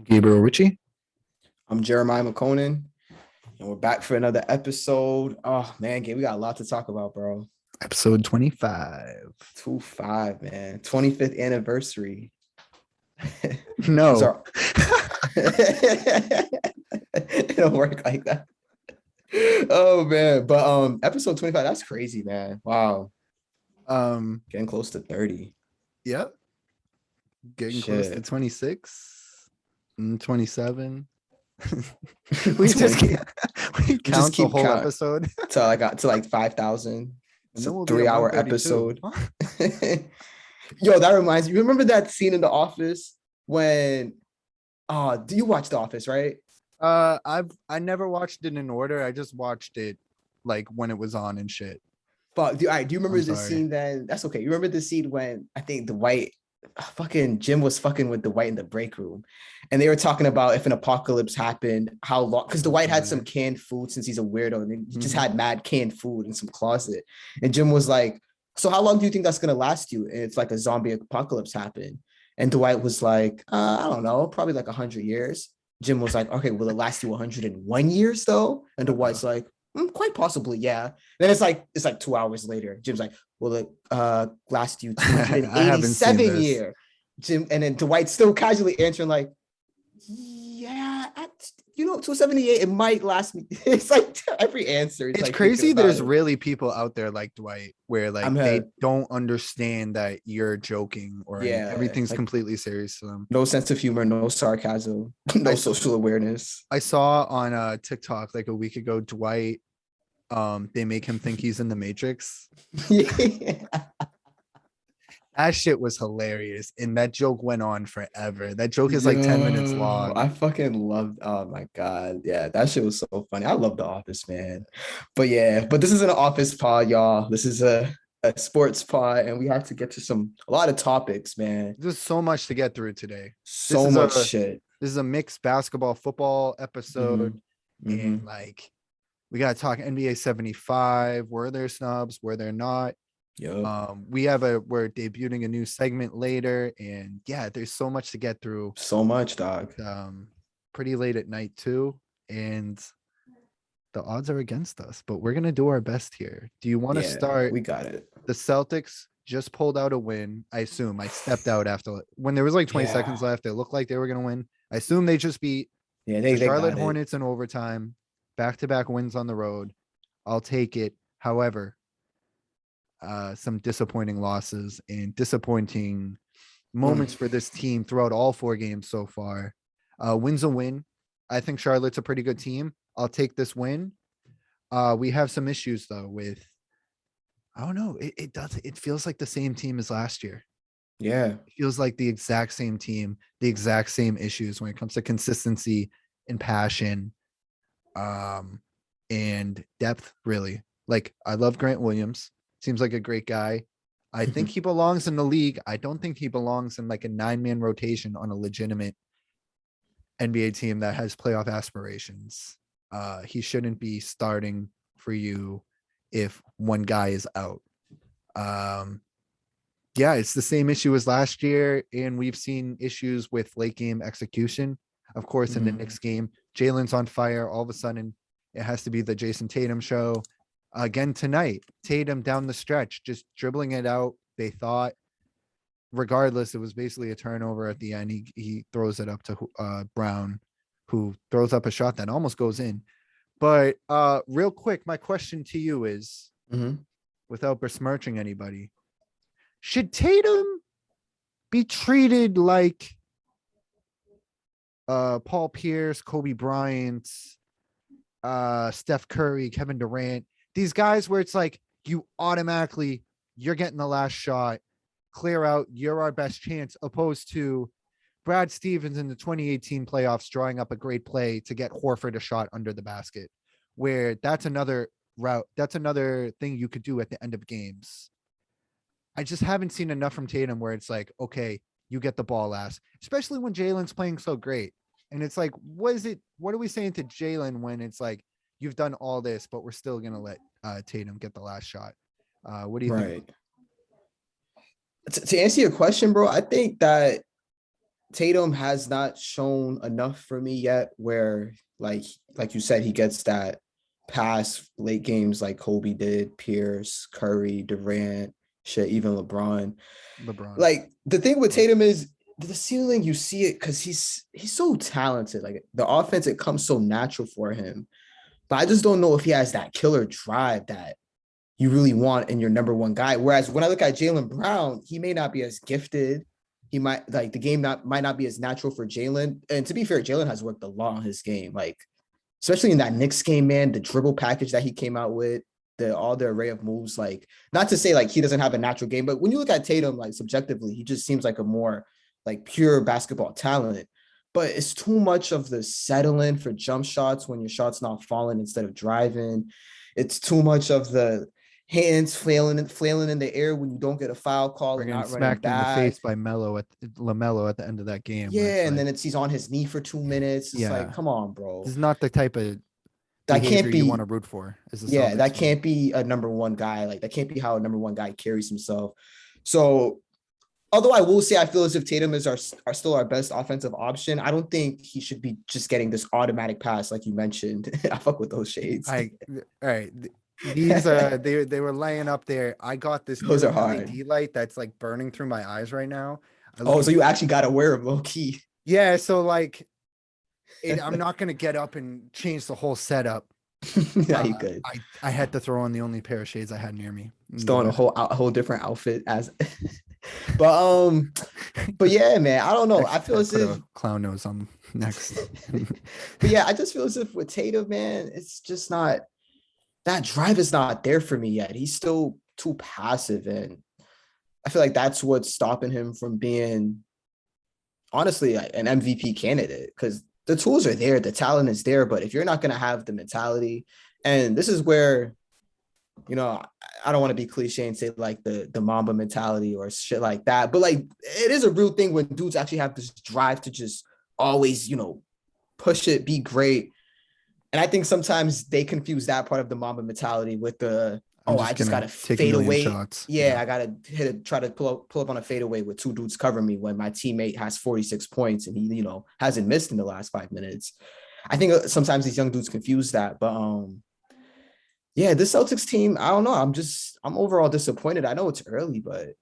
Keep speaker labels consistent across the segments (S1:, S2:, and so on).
S1: Gabriel Ritchie.
S2: I'm Jeremiah McConan, and we're back for another episode. Oh man, Gabe, we got a lot to talk about, bro.
S1: Episode 25.
S2: 2-5, man. 25th anniversary.
S1: No.
S2: It don't work like that. Oh man, but episode 25, that's crazy, man. Wow. Getting close to 30.
S1: Yep. Getting close to
S2: Shit.
S1: 26 and 27. we just keep, we count the whole episode
S2: till I got to like 5,000. It's a 3-hour episode. Yo, that reminds me. Remember that scene in The Office when do you watch The Office, right?
S1: I never watched it in order. I just watched it like when it was on and shit.
S2: But do you remember the scene then? That's okay. You remember the scene when I think fucking Jim was fucking with Dwight in the break room, and they were talking about if an apocalypse happened, how long? Because Dwight had some canned food since he's a weirdo, and he just had mad canned food in some closet. And Jim was like, "So how long do you think that's gonna last you? And it's like a zombie apocalypse happened." And Dwight was like, "I don't know, probably like 100 years." Jim was like, "Okay, will it last you 101 years though?" And Dwight's like, quite possibly, yeah. Then it's like 2 hours later. Jim's like, "Will it last you 287 years?" Jim, and then Dwight still casually answering like, "Yeah, 278. It might last me." It's like every answer.
S1: It's like crazy. There's really people out there like Dwight where like they don't understand that you're joking or everything's like, completely serious to them.
S2: No sense of humor, no sarcasm, no social awareness.
S1: I saw on TikTok like a week ago, Dwight, they make him think he's in the Matrix.
S2: Yeah.
S1: That shit was hilarious, and that joke went on forever. That joke is like 10 minutes long.
S2: I fucking loved. Oh my god, yeah, that shit was so funny. I love The Office, man. But this isn't an Office pod, y'all. This is a sports pod, and we have to get to a lot of topics, man.
S1: There's so much to get through today.
S2: So much shit.
S1: This is a mixed basketball football episode, and like we gotta talk NBA 75. Were there snubs? Were there not?
S2: Yep.
S1: We're debuting a new segment later, and yeah, there's so much to get through.
S2: So much, dog.
S1: Pretty late at night too, and the odds are against us, but we're gonna do our best here. Do you want to start?
S2: We got it.
S1: The Celtics just pulled out a win. I assume I stepped out after when there was like 20 seconds left. It looked like they were gonna win. I assume they just beat the Charlotte Hornets in overtime. Back-to-back wins on the road. I'll take it. However, some disappointing losses and disappointing moments for this team throughout all 4 games so far. Win's a win. I think Charlotte's a pretty good team. I'll take this win. We have some issues though with, I don't know. It feels like the same team as last year.
S2: Yeah.
S1: It feels like the exact same team, the exact same issues when it comes to consistency and passion, and depth, really. Like, I love Grant Williams. Seems like a great guy. I think he belongs in the league. I don't think he belongs in like a 9-man rotation on a legitimate NBA team that has playoff aspirations. He shouldn't be starting for you if one guy is out. It's the same issue as last year, and we've seen issues with late game execution. Of course, in the Knicks game, Jalen's on fire. All of a sudden, it has to be the Jayson Tatum show. Again tonight, Tatum down the stretch, just dribbling it out. They thought, regardless, it was basically a turnover at the end. He throws it up to Brown, who throws up a shot that almost goes in. But real quick, my question to you is, without besmirching anybody, should Tatum be treated like Paul Pierce, Kobe Bryant, Steph Curry, Kevin Durant? These guys where it's like you're getting the last shot, clear out, you're our best chance, opposed to Brad Stevens in the 2018 playoffs drawing up a great play to get Horford a shot under the basket, where that's another route. That's another thing you could do at the end of games. I just haven't seen enough from Tatum where it's like, okay, you get the ball last, especially when Jalen's playing so great. And it's like, what are we saying to Jalen when it's like, you've done all this, but we're still going to let Tatum get the last shot? What do you think?
S2: To answer your question, bro, I think that Tatum has not shown enough for me yet where like you said, he gets that pass late games like Kobe did, Pierce, Curry, Durant, shit, even LeBron.
S1: LeBron.
S2: Like the thing with Tatum is the ceiling, you see it because he's so talented. Like the offense, it comes so natural for him. But I just don't know if he has that killer drive that you really want in your number one guy. Whereas when I look at Jaylen Brown, he may not be as gifted. He might like the game might not be as natural for Jaylen. And to be fair, Jaylen has worked a lot on his game. Like, especially in that Knicks game, man, the dribble package that he came out with, all the array of moves. Like, not to say like he doesn't have a natural game, but when you look at Tatum, like subjectively, he just seems like a more like pure basketball talent. But it's too much of the settling for jump shots when your shot's not falling instead of driving. It's too much of the hands flailing in the air when you don't get a foul call and not running
S1: smacked in the
S2: back.
S1: face by LaMelo at the end of that game.
S2: Yeah, and then he's on his knee for 2 minutes. It's like, come on, bro.
S1: This is not the type of
S2: that can't be
S1: you want to root for.
S2: Yeah, that can't be a number one guy. Like that can't be how a number one guy carries himself. So although I will say I feel as if Tatum is are still our best offensive option, I don't think he should be just getting this automatic pass like you mentioned. I fuck with those shades.
S1: All right. These they were laying up there. I got this
S2: those are hard.
S1: LED light that's like burning through my eyes right now.
S2: So you actually gotta wear them low key.
S1: Yeah, so like I'm not gonna get up and change the whole setup.
S2: Yeah, you could.
S1: I had to throw on the only pair of shades I had near me.
S2: Still on a whole different outfit as but yeah, man, I don't know. I feel as if
S1: clown nose on next.
S2: But yeah, I just feel as if with Tatum, man, it's just not that drive is not there for me yet. He's still too passive, and I feel like that's what's stopping him from being honestly an MVP candidate because the tools are there, the talent is there, but if you're not going to have the mentality, and this is where, you know, I don't want to be cliche and say like the Mamba mentality or shit like that, but like it is a real thing when dudes actually have this drive to just always, you know, push it, be great. And I think sometimes they confuse that part of the Mamba mentality with the, I just got to fade away. Shots. Yeah, I got to try to pull up on a fadeaway with two dudes covering me when my teammate has 46 points and he, you know, hasn't missed in the last 5 minutes. I think sometimes these young dudes confuse that. But yeah, this Celtics team, I don't know. I'm overall disappointed. I know it's early, but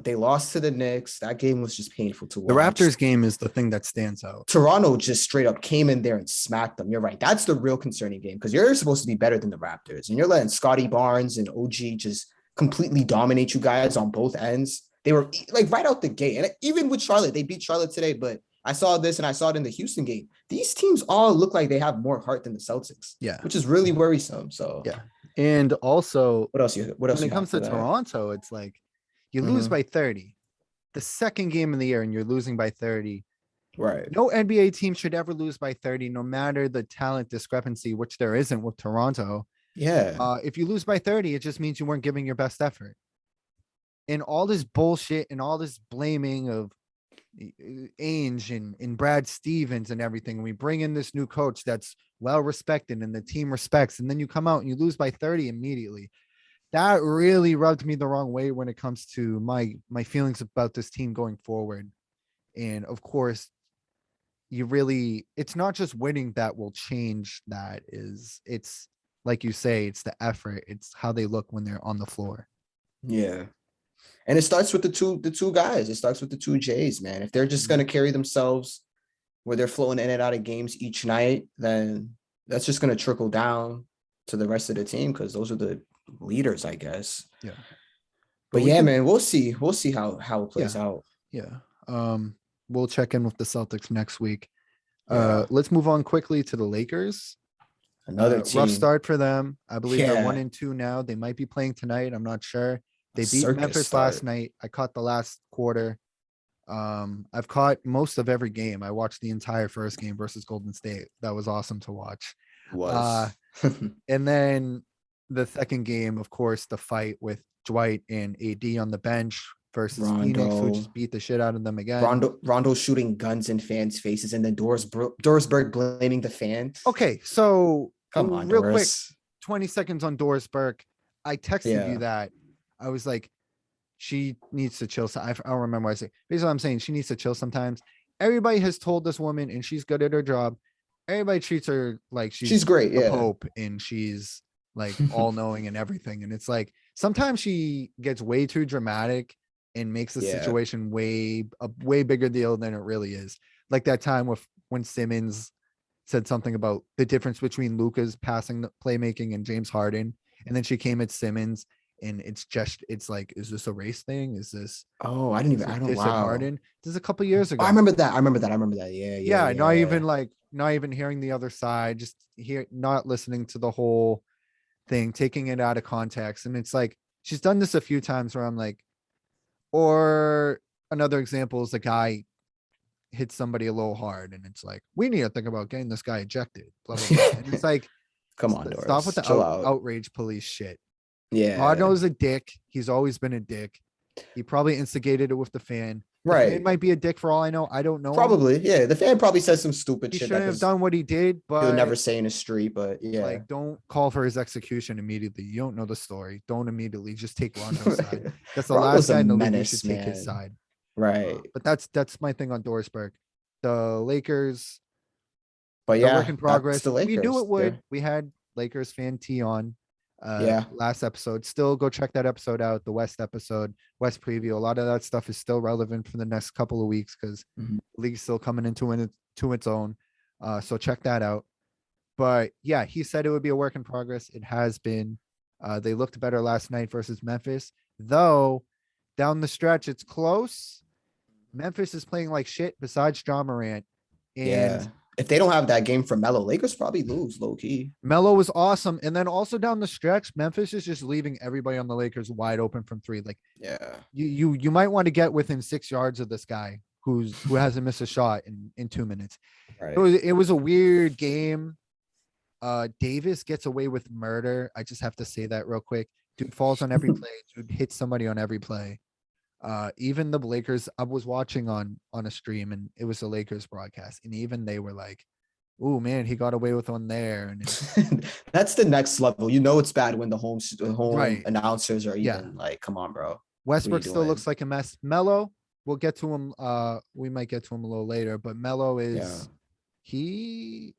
S2: they lost to the Knicks. That game was just painful to watch.
S1: The Raptors game is the thing that stands out.
S2: Toronto just straight up came in there and smacked them. You're right. That's the real concerning game because you're supposed to be better than the Raptors. And you're letting Scotty Barnes and OG just completely dominate you guys on both ends. They were like right out the gate. And even with Charlotte, they beat Charlotte today. But I saw this and I saw it in the Houston game. These teams all look like they have more heart than the Celtics.
S1: Yeah.
S2: Which is really worrisome. So
S1: yeah. And also
S2: what else
S1: when it comes to Toronto, it's like you lose by 30. The second game of the year and you're losing by 30.
S2: Right.
S1: No NBA team should ever lose by 30, no matter the talent discrepancy, which there isn't with Toronto.
S2: Yeah.
S1: If you lose by 30, it just means you weren't giving your best effort. And all this bullshit and all this blaming of Ainge and Brad Stevens and everything. We bring in this new coach that's well respected and the team respects, and then you come out and you lose by 30 immediately. That really rubbed me the wrong way when it comes to my feelings about this team going forward. And of course, it's not just winning that will change that. It's like you say, it's the effort. It's how they look when they're on the floor.
S2: Yeah. And it starts with the two guys. It starts with the two Jays, man. If they're just going to carry themselves where they're flowing in and out of games each night, then that's just going to trickle down to the rest of the team because those are the leaders, I guess.
S1: Yeah.
S2: But yeah, man, we'll see. We'll see how it plays out.
S1: Yeah. We'll check in with the Celtics next week. Let's move on quickly to the Lakers.
S2: Another team.
S1: Rough start for them. I believe they're 1-2 now. They might be playing tonight. I'm not sure. They beat Memphis last night. I caught the last quarter. I've caught most of every game. I watched the entire first game versus Golden State. That was awesome to watch. And then the second game, of course, the fight with Dwight and AD on the bench versus Phoenix, who just beat the shit out of them again.
S2: Rondo shooting guns in fans' faces, and then Dorsberg blaming the fan.
S1: Okay, so
S2: come on,
S1: real quick, 20 seconds on Dorsberg. I texted you that. I was like, she needs to chill. I don't remember what I said. Basically, I'm saying she needs to chill sometimes. everybody has told this woman, and she's good at her job. Everybody treats her like
S2: She's great.
S1: the
S2: Yeah.
S1: Pope, and she's like all knowing and everything. And it's like sometimes she gets way too dramatic and makes the situation a way bigger deal than it really is. Like that time when Simmons said something about the difference between Luka's passing, playmaking, and James Harden, and then she came at Simmons. And it's like, is this a race thing? Is this?
S2: Oh, I don't know. Wow.
S1: Harden. This is a couple years ago.
S2: I remember that. Yeah.
S1: Not even hearing the other side, just not listening to the whole thing, taking it out of context. And it's like, she's done this a few times where I'm like, or another example is the guy hits somebody a little hard. And it's like, we need to think about getting this guy ejected. Blah, blah, blah. And it's like,
S2: come on, Doris.
S1: Stop with the outrage police shit.
S2: Yeah.
S1: Cardinal's a dick. He's always been a dick. He probably instigated it with the fan.
S2: Right.
S1: It might be a dick for all I know. I don't know.
S2: Probably. Yeah. The fan probably said some stupid shit.
S1: He shouldn't have done what he did, but
S2: he'll never say in the street. But yeah.
S1: Like, don't call for his execution immediately. You don't know the story. Don't immediately just take Rondo's side. That's the last guy in the league. You should take his side.
S2: Right.
S1: But that's my thing on Dorisberg. The Lakers.
S2: But yeah,
S1: work in progress.
S2: The Lakers.
S1: We knew it would. We had Lakers fan T on. Last episode. Still go check that episode out, the West episode, West preview. A lot of that stuff is still relevant for the next couple of weeks because the league's still coming into its own. So check that out. But yeah, he said it would be a work in progress. It has been. They looked better last night versus Memphis, though down the stretch it's close. Memphis is playing like shit besides John Morant. And
S2: if they don't have that game for Melo, Lakers probably lose low key.
S1: Melo was awesome. And then also down the stretch, Memphis is just leaving everybody on the Lakers wide open from three. Like, you might want to get within 6 yards of this guy who hasn't missed a shot in 2 minutes.
S2: Right.
S1: It was a weird game. Davis gets away with murder. I just have to say that real quick. Dude falls on every play. Dude hits somebody on every play. Even the Lakers, I was watching on a stream, and it was the Lakers broadcast, and even they were like, "Oh man, he got away with one there." And
S2: that's the next level. You know it's bad when the home announcers are even like, "Come on, bro."
S1: Westbrook still looks like a mess. Melo, we'll get to him. We might get to him a little later, but Melo is he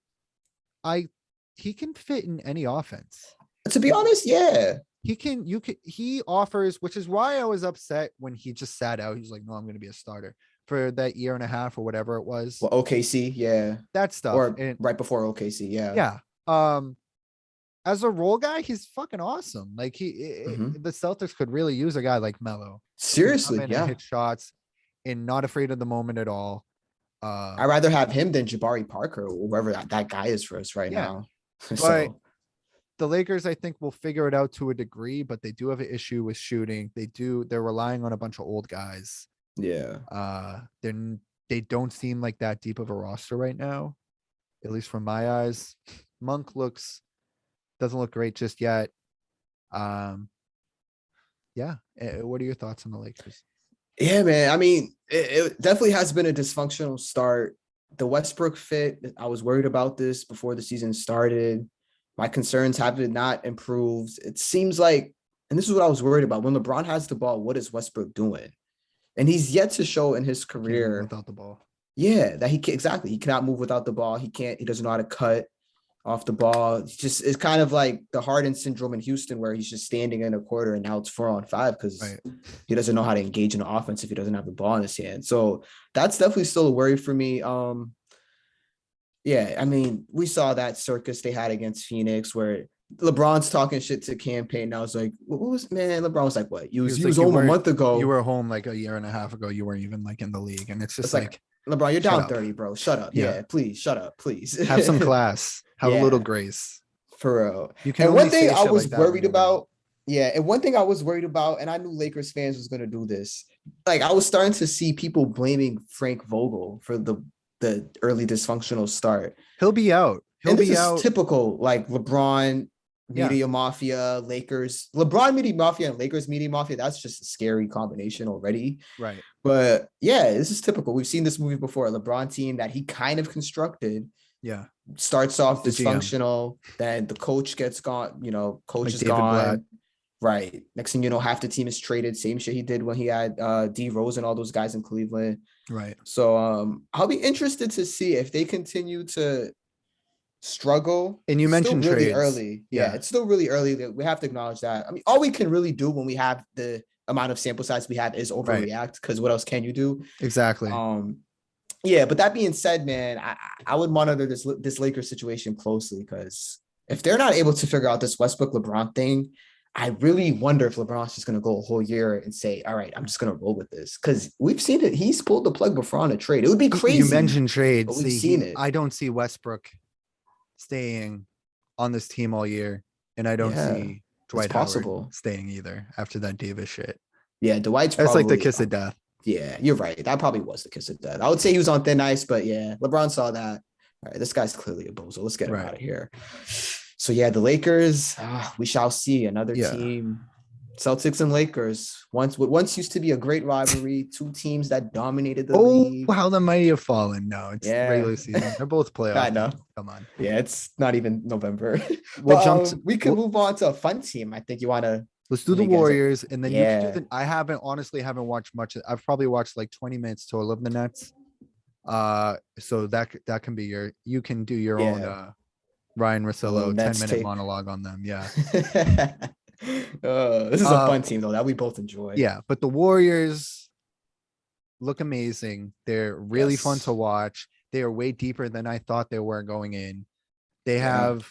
S1: can fit in any offense.
S2: To be honest, yeah.
S1: He offers, which is why I was upset when he just sat out. He's like, no, I'm going to be a starter for that year and a half or whatever it was.
S2: Well, OKC, yeah.
S1: That stuff.
S2: Or right before OKC, yeah.
S1: Yeah. As a role guy, he's fucking awesome. Like the Celtics could really use a guy like Melo.
S2: Seriously, yeah.
S1: Hit shots and not afraid of the moment at all.
S2: I'd rather have him than Jabari Parker or whoever that guy is for us right now.
S1: But the Lakers, I think, will figure it out to a degree, but they do have an issue with shooting. They're relying on a bunch of old guys.
S2: Yeah.
S1: They don't seem like that deep of a roster right now, at least from my eyes. Monk doesn't look great just yet. What are your thoughts on the Lakers?
S2: Yeah, man. I mean, it definitely has been a dysfunctional start. The Westbrook fit, I was worried about this before the season started. My concerns have not improved. It seems like, and this is what I was worried about, when LeBron has the ball, what is Westbrook doing? And he's yet to show in his career
S1: without the ball.
S2: Yeah, that he cannot move without the ball. He doesn't know how to cut off the ball. It's kind of like the Harden syndrome in Houston, where he's just standing in a quarter and now it's 4-on-5 because he doesn't know how to engage in the offense if he doesn't have the ball in his hand. So that's definitely still a worry for me. Yeah, I mean, we saw that circus they had against Phoenix where LeBron's talking shit to campaign. And I was like, LeBron was like, what? You was home a month ago.
S1: You were home like a year and a half ago. You weren't even like in the league. And it's just like,
S2: LeBron, you're down 30, bro. Shut up. Yeah, please. Shut up, please.
S1: Have some class. Have a little grace.
S2: For real. And one thing I was worried about, and I knew Lakers fans was going to do this. Like, I was starting to see people blaming Frank Vogel for the early dysfunctional start.
S1: He'll be out.
S2: This is typical, like LeBron media mafia, Lakers, LeBron media mafia and Lakers media mafia. That's just a scary combination already.
S1: Right.
S2: But yeah, this is typical. We've seen this movie before. A LeBron team that he kind of constructed.
S1: Yeah.
S2: Starts off dysfunctional. Then the coach gets gone. Coach is gone. Right. Next thing you know, half the team is traded. Same shit he did when he had D Rose and all those guys in Cleveland.
S1: Right.
S2: So I'll be interested to see if they continue to struggle.
S1: And you mentioned
S2: still really
S1: trades.
S2: early. Yeah, it's still really early. That we have to acknowledge that. I mean, all we can really do when we have the amount of sample size we have is overreact, because what else can you do?
S1: Exactly.
S2: Yeah, but that being said, man, I would monitor this Lakers situation closely, because if they're not able to figure out this Westbrook LeBron thing, I really wonder if LeBron's just going to go a whole year and say, all right, I'm just going to roll with this, because we've seen it. He's pulled the plug before on a trade. It would be crazy.
S1: You mentioned trades.
S2: But we've seen it.
S1: I don't see Westbrook staying on this team all year, and I don't see Dwight Howard staying either after that Davis shit.
S2: Yeah, Dwight's
S1: that's like the kiss of death.
S2: Yeah, you're right. That probably was the kiss of death. I would say he was on thin ice, but yeah, LeBron saw that. All right, this guy's clearly a bozo. Let's get him out of here. So yeah, the Lakers, we shall see. Another team, Celtics and Lakers. Once used to be a great rivalry, two teams that dominated the league.
S1: Oh, how the mighty have fallen. No, it's regular season. They're both playoffs.
S2: I know.
S1: Come on.
S2: Yeah, it's not even November. We can move on to a fun team. I think you want to.
S1: Let's do the Warriors, and then you can do the. I haven't watched much. I've probably watched like 20 minutes total of the Nets. So that can be you can do your own Ryan Russillo 10-minute monologue on them. Yeah.
S2: This is a fun team though that we both enjoy.
S1: Yeah, but the Warriors look amazing. They're really fun to watch. They are way deeper than I thought they were going in. They have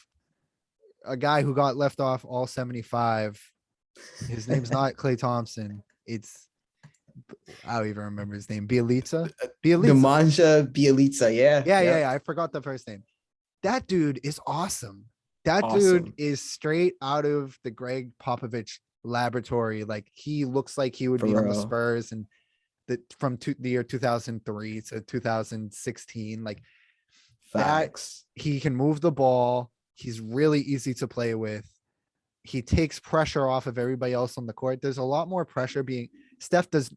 S1: a guy who got left off all 75. His name's not Klay Thompson. It's I don't even remember his name. Bielitsa.
S2: Nemanja Bielitsa.
S1: Yeah. I forgot the first name. That dude is awesome. Dude is straight out of the Greg Popovich laboratory. Like, he looks like he would be on the Spurs and from the year 2003 to 2016. Like, facts. He can move the ball. He's really easy to play with. He takes pressure off of everybody else on the court. There's a lot more pressure Steph does,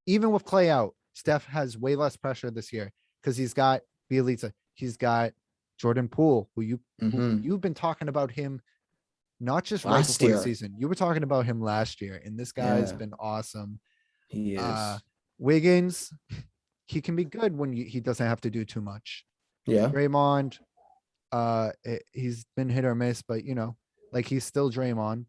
S1: even with Klay out, Steph has way less pressure this year because he's got Bielitsa. He's got Jordan Poole, who you've been talking about him, not just right before the season. You were talking about him last year, and this guy's been awesome.
S2: He is.
S1: Wiggins, he can be good when he doesn't have to do too much.
S2: Yeah.
S1: Draymond, he's been hit or miss, but he's still Draymond.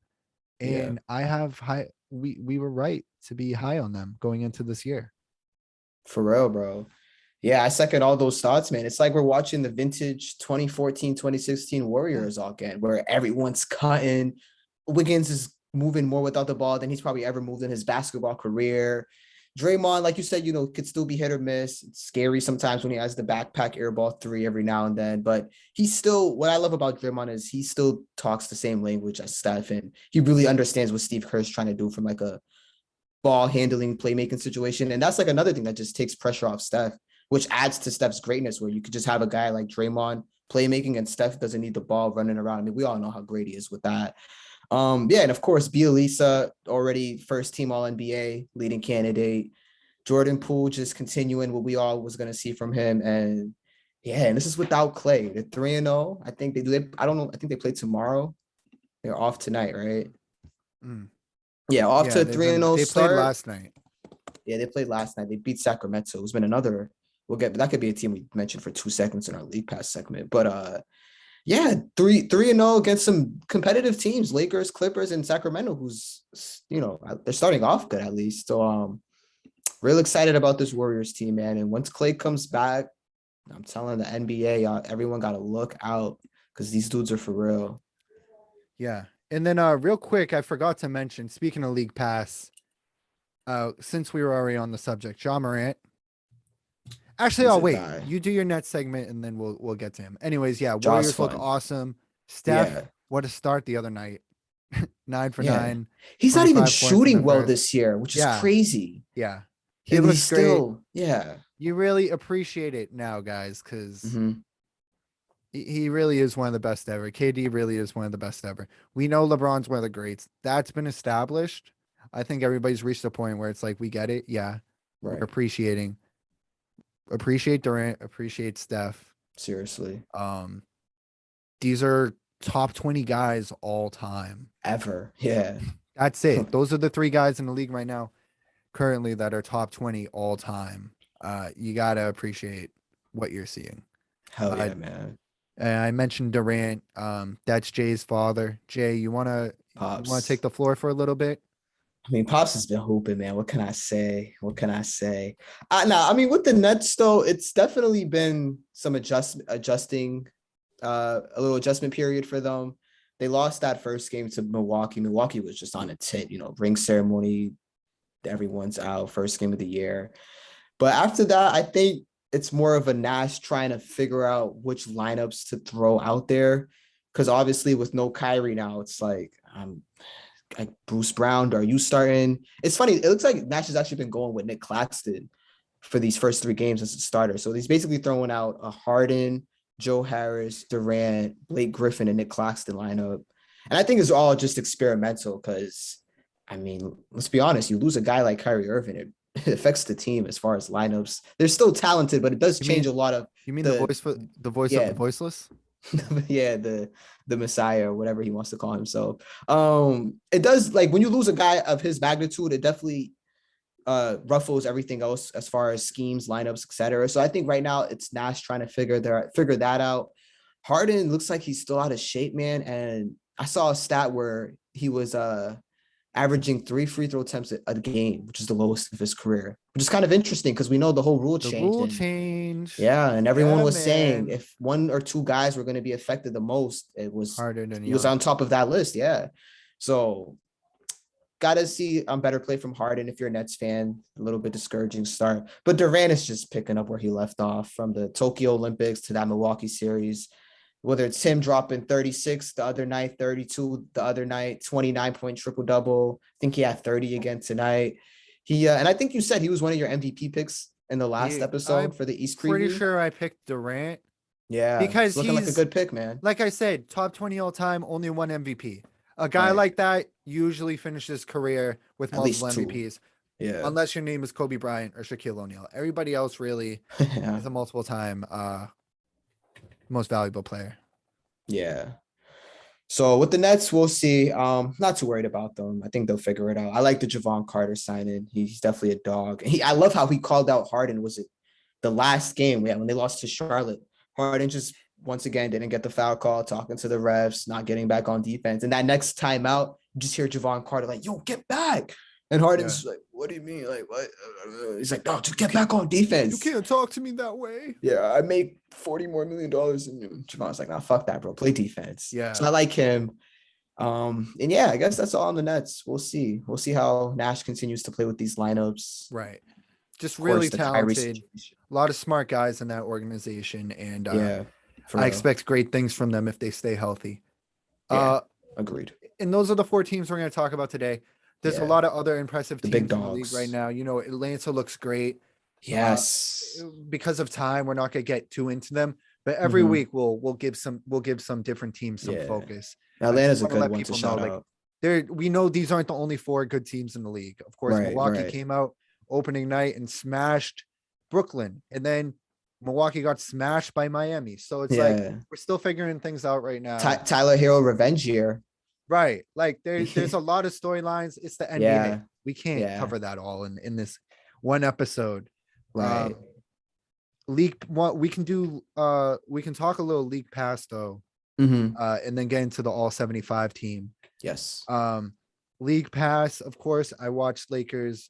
S1: And I have high. We were right to be high on them going into this year.
S2: For real, bro. Yeah, I second all those thoughts, man. It's like we're watching the vintage 2014, 2016 Warriors all again, where everyone's cutting. Wiggins is moving more without the ball than he's probably ever moved in his basketball career. Draymond, like you said, could still be hit or miss. It's scary sometimes when he has the backpack airball three every now and then. But he's still, what I love about Draymond is he still talks the same language as Steph, and he really understands what Steve Kerr's trying to do from like a ball handling, playmaking situation. And that's like another thing that just takes pressure off Steph, which adds to Steph's greatness, where you could just have a guy like Draymond playmaking and Steph doesn't need the ball running around. I mean, we all know how great he is with that. And of course, Bielitsa, already first team All-NBA leading candidate. Jordan Poole just continuing what we all was going to see from him. And this is without Klay. They're 3-0. I think I don't know. I think they play tomorrow. They're off tonight, right? Yeah, off to a 3-0 start.
S1: They played last night.
S2: Yeah, they played last night. They beat Sacramento. It's been another. That could be a team we mentioned for 2 seconds in our League Pass segment. But 3-0 against some competitive teams, Lakers, Clippers, and Sacramento, who's they're starting off good at least. So real excited about this Warriors team, man. And once Klay comes back, I'm telling the NBA, y'all, everyone got to look out because these dudes are for real.
S1: Yeah. And then real quick, I forgot to mention, speaking of League Pass, since we were already on the subject, Ja Morant. Actually, I'll wait. You do your Nets segment, and then we'll get to him. Anyways, Warriors look awesome. Steph, what a start the other night. 9 for 9.
S2: He's not even shooting well this year, which is crazy.
S1: Yeah. He looks great. You really appreciate it now, guys, because he really is one of the best ever. KD really is one of the best ever. We know LeBron's one of the greats. That's been established. I think everybody's reached a point where it's like, we get it. Yeah. Right. We're appreciate Durant, appreciate Steph.
S2: Seriously.
S1: These are top 20 guys all time.
S2: Ever. Yeah.
S1: That's it. Those are the three guys in the league right now, currently, that are top 20 all time. You gotta appreciate what you're seeing.
S2: Hell yeah, man.
S1: And I mentioned Durant. That's Jay's father. Jay, you wanna take
S2: Pops.
S1: the floor for a little bit?
S2: I mean, Pops has been hooping, man. What can I say? What can I say? Nah, I mean, with the Nets, though, it's definitely been some adjusting, a little adjustment period for them. They lost that first game to Milwaukee. Milwaukee was just on a tit, ring ceremony. Everyone's out, first game of the year. But after that, I think it's more of a Nash trying to figure out which lineups to throw out there. Because obviously, with no Kyrie now, it's like Bruce Brown, are you starting? It's funny. It looks like Nash has actually been going with Nick Claxton for these first three games as a starter. So he's basically throwing out a Harden, Joe Harris, Durant, Blake Griffin, and Nick Claxton lineup. And I think it's all just experimental because, I mean, let's be honest, you lose a guy like Kyrie Irving, it affects the team as far as lineups. They're still talented, but it does change a lot of.
S1: You mean the voice of the voiceless?
S2: Yeah, the Messiah or whatever he wants to call himself. It does, like, when you lose a guy of his magnitude, it definitely ruffles everything else as far as schemes, lineups, etc. So I think right now it's Nash trying to figure that out. Harden looks like he's still out of shape, man. And I saw a stat where he was averaging 3 free throw attempts a game, which is the lowest of his career, which is kind of interesting because we know the whole rule
S1: change.
S2: Yeah, and everyone was saying if one or two guys were going to be affected the most, it was
S1: Harden, and
S2: he was on top of that list. Yeah, so gotta see better play from Harden if you're a Nets fan. A little bit discouraging start, but Durant is just picking up where he left off from the Tokyo Olympics to that Milwaukee series. Whether it's him dropping 36 the other night, 32 the other night, 29-point triple-double. I think he had 30 again tonight. He and I think you said he was one of your MVP picks in the last episode for the East preview.
S1: Pretty sure I picked Durant.
S2: Yeah,
S1: because
S2: it's looking like a good pick, man.
S1: Like I said, top 20 all time, only one MVP. A guy like that usually finishes his career with multiple MVPs.
S2: Yeah.
S1: Unless your name is Kobe Bryant or Shaquille O'Neal. Everybody else really is a multiple time most valuable player.
S2: Yeah. So with the Nets, we'll see. Not too worried about them. I think they'll figure it out. I like the Javon Carter signing. He's definitely a dog. I love how he called out Harden. Was it the last game when they lost to Charlotte? Harden just once again didn't get the foul call, talking to the refs, not getting back on defense. And that next timeout, you just hear Javon Carter like, "Yo, get back!" And Harden's like, "What do you mean? Like, what?" He's like, "No, just get back on defense.
S1: You can't talk to me that way."
S2: Yeah, I make $40 more million than you. Javon's like, "Nah, fuck that, bro. Play defense."
S1: Yeah.
S2: So I like him. And yeah, I guess that's all on the Nets. We'll see. We'll see how Nash continues to play with these lineups.
S1: Right. Just really talented. A lot of smart guys in that organization. And I expect great things from them if they stay healthy.
S2: Yeah, agreed.
S1: And those are the 4 teams we're going to talk about today. There's a lot of other impressive teams in the league right now. Atlanta looks great.
S2: Yes.
S1: Because of time, we're not going to get too into them. But every week we'll give some different teams some focus.
S2: Atlanta's a good one to shout out.
S1: We know these aren't the only 4 good teams in the league. Of course, Milwaukee came out opening night and smashed Brooklyn, and then Milwaukee got smashed by Miami. So it's like we're still figuring things out right now.
S2: Tyler Hero revenge year.
S1: Right. Like there's a lot of storylines. It's the NBA. Yeah. We can't cover that all in this one episode.
S2: Right.
S1: We can talk a little league pass though. And then get into the all 75 team.
S2: Yes.
S1: League pass, of course. I watched Lakers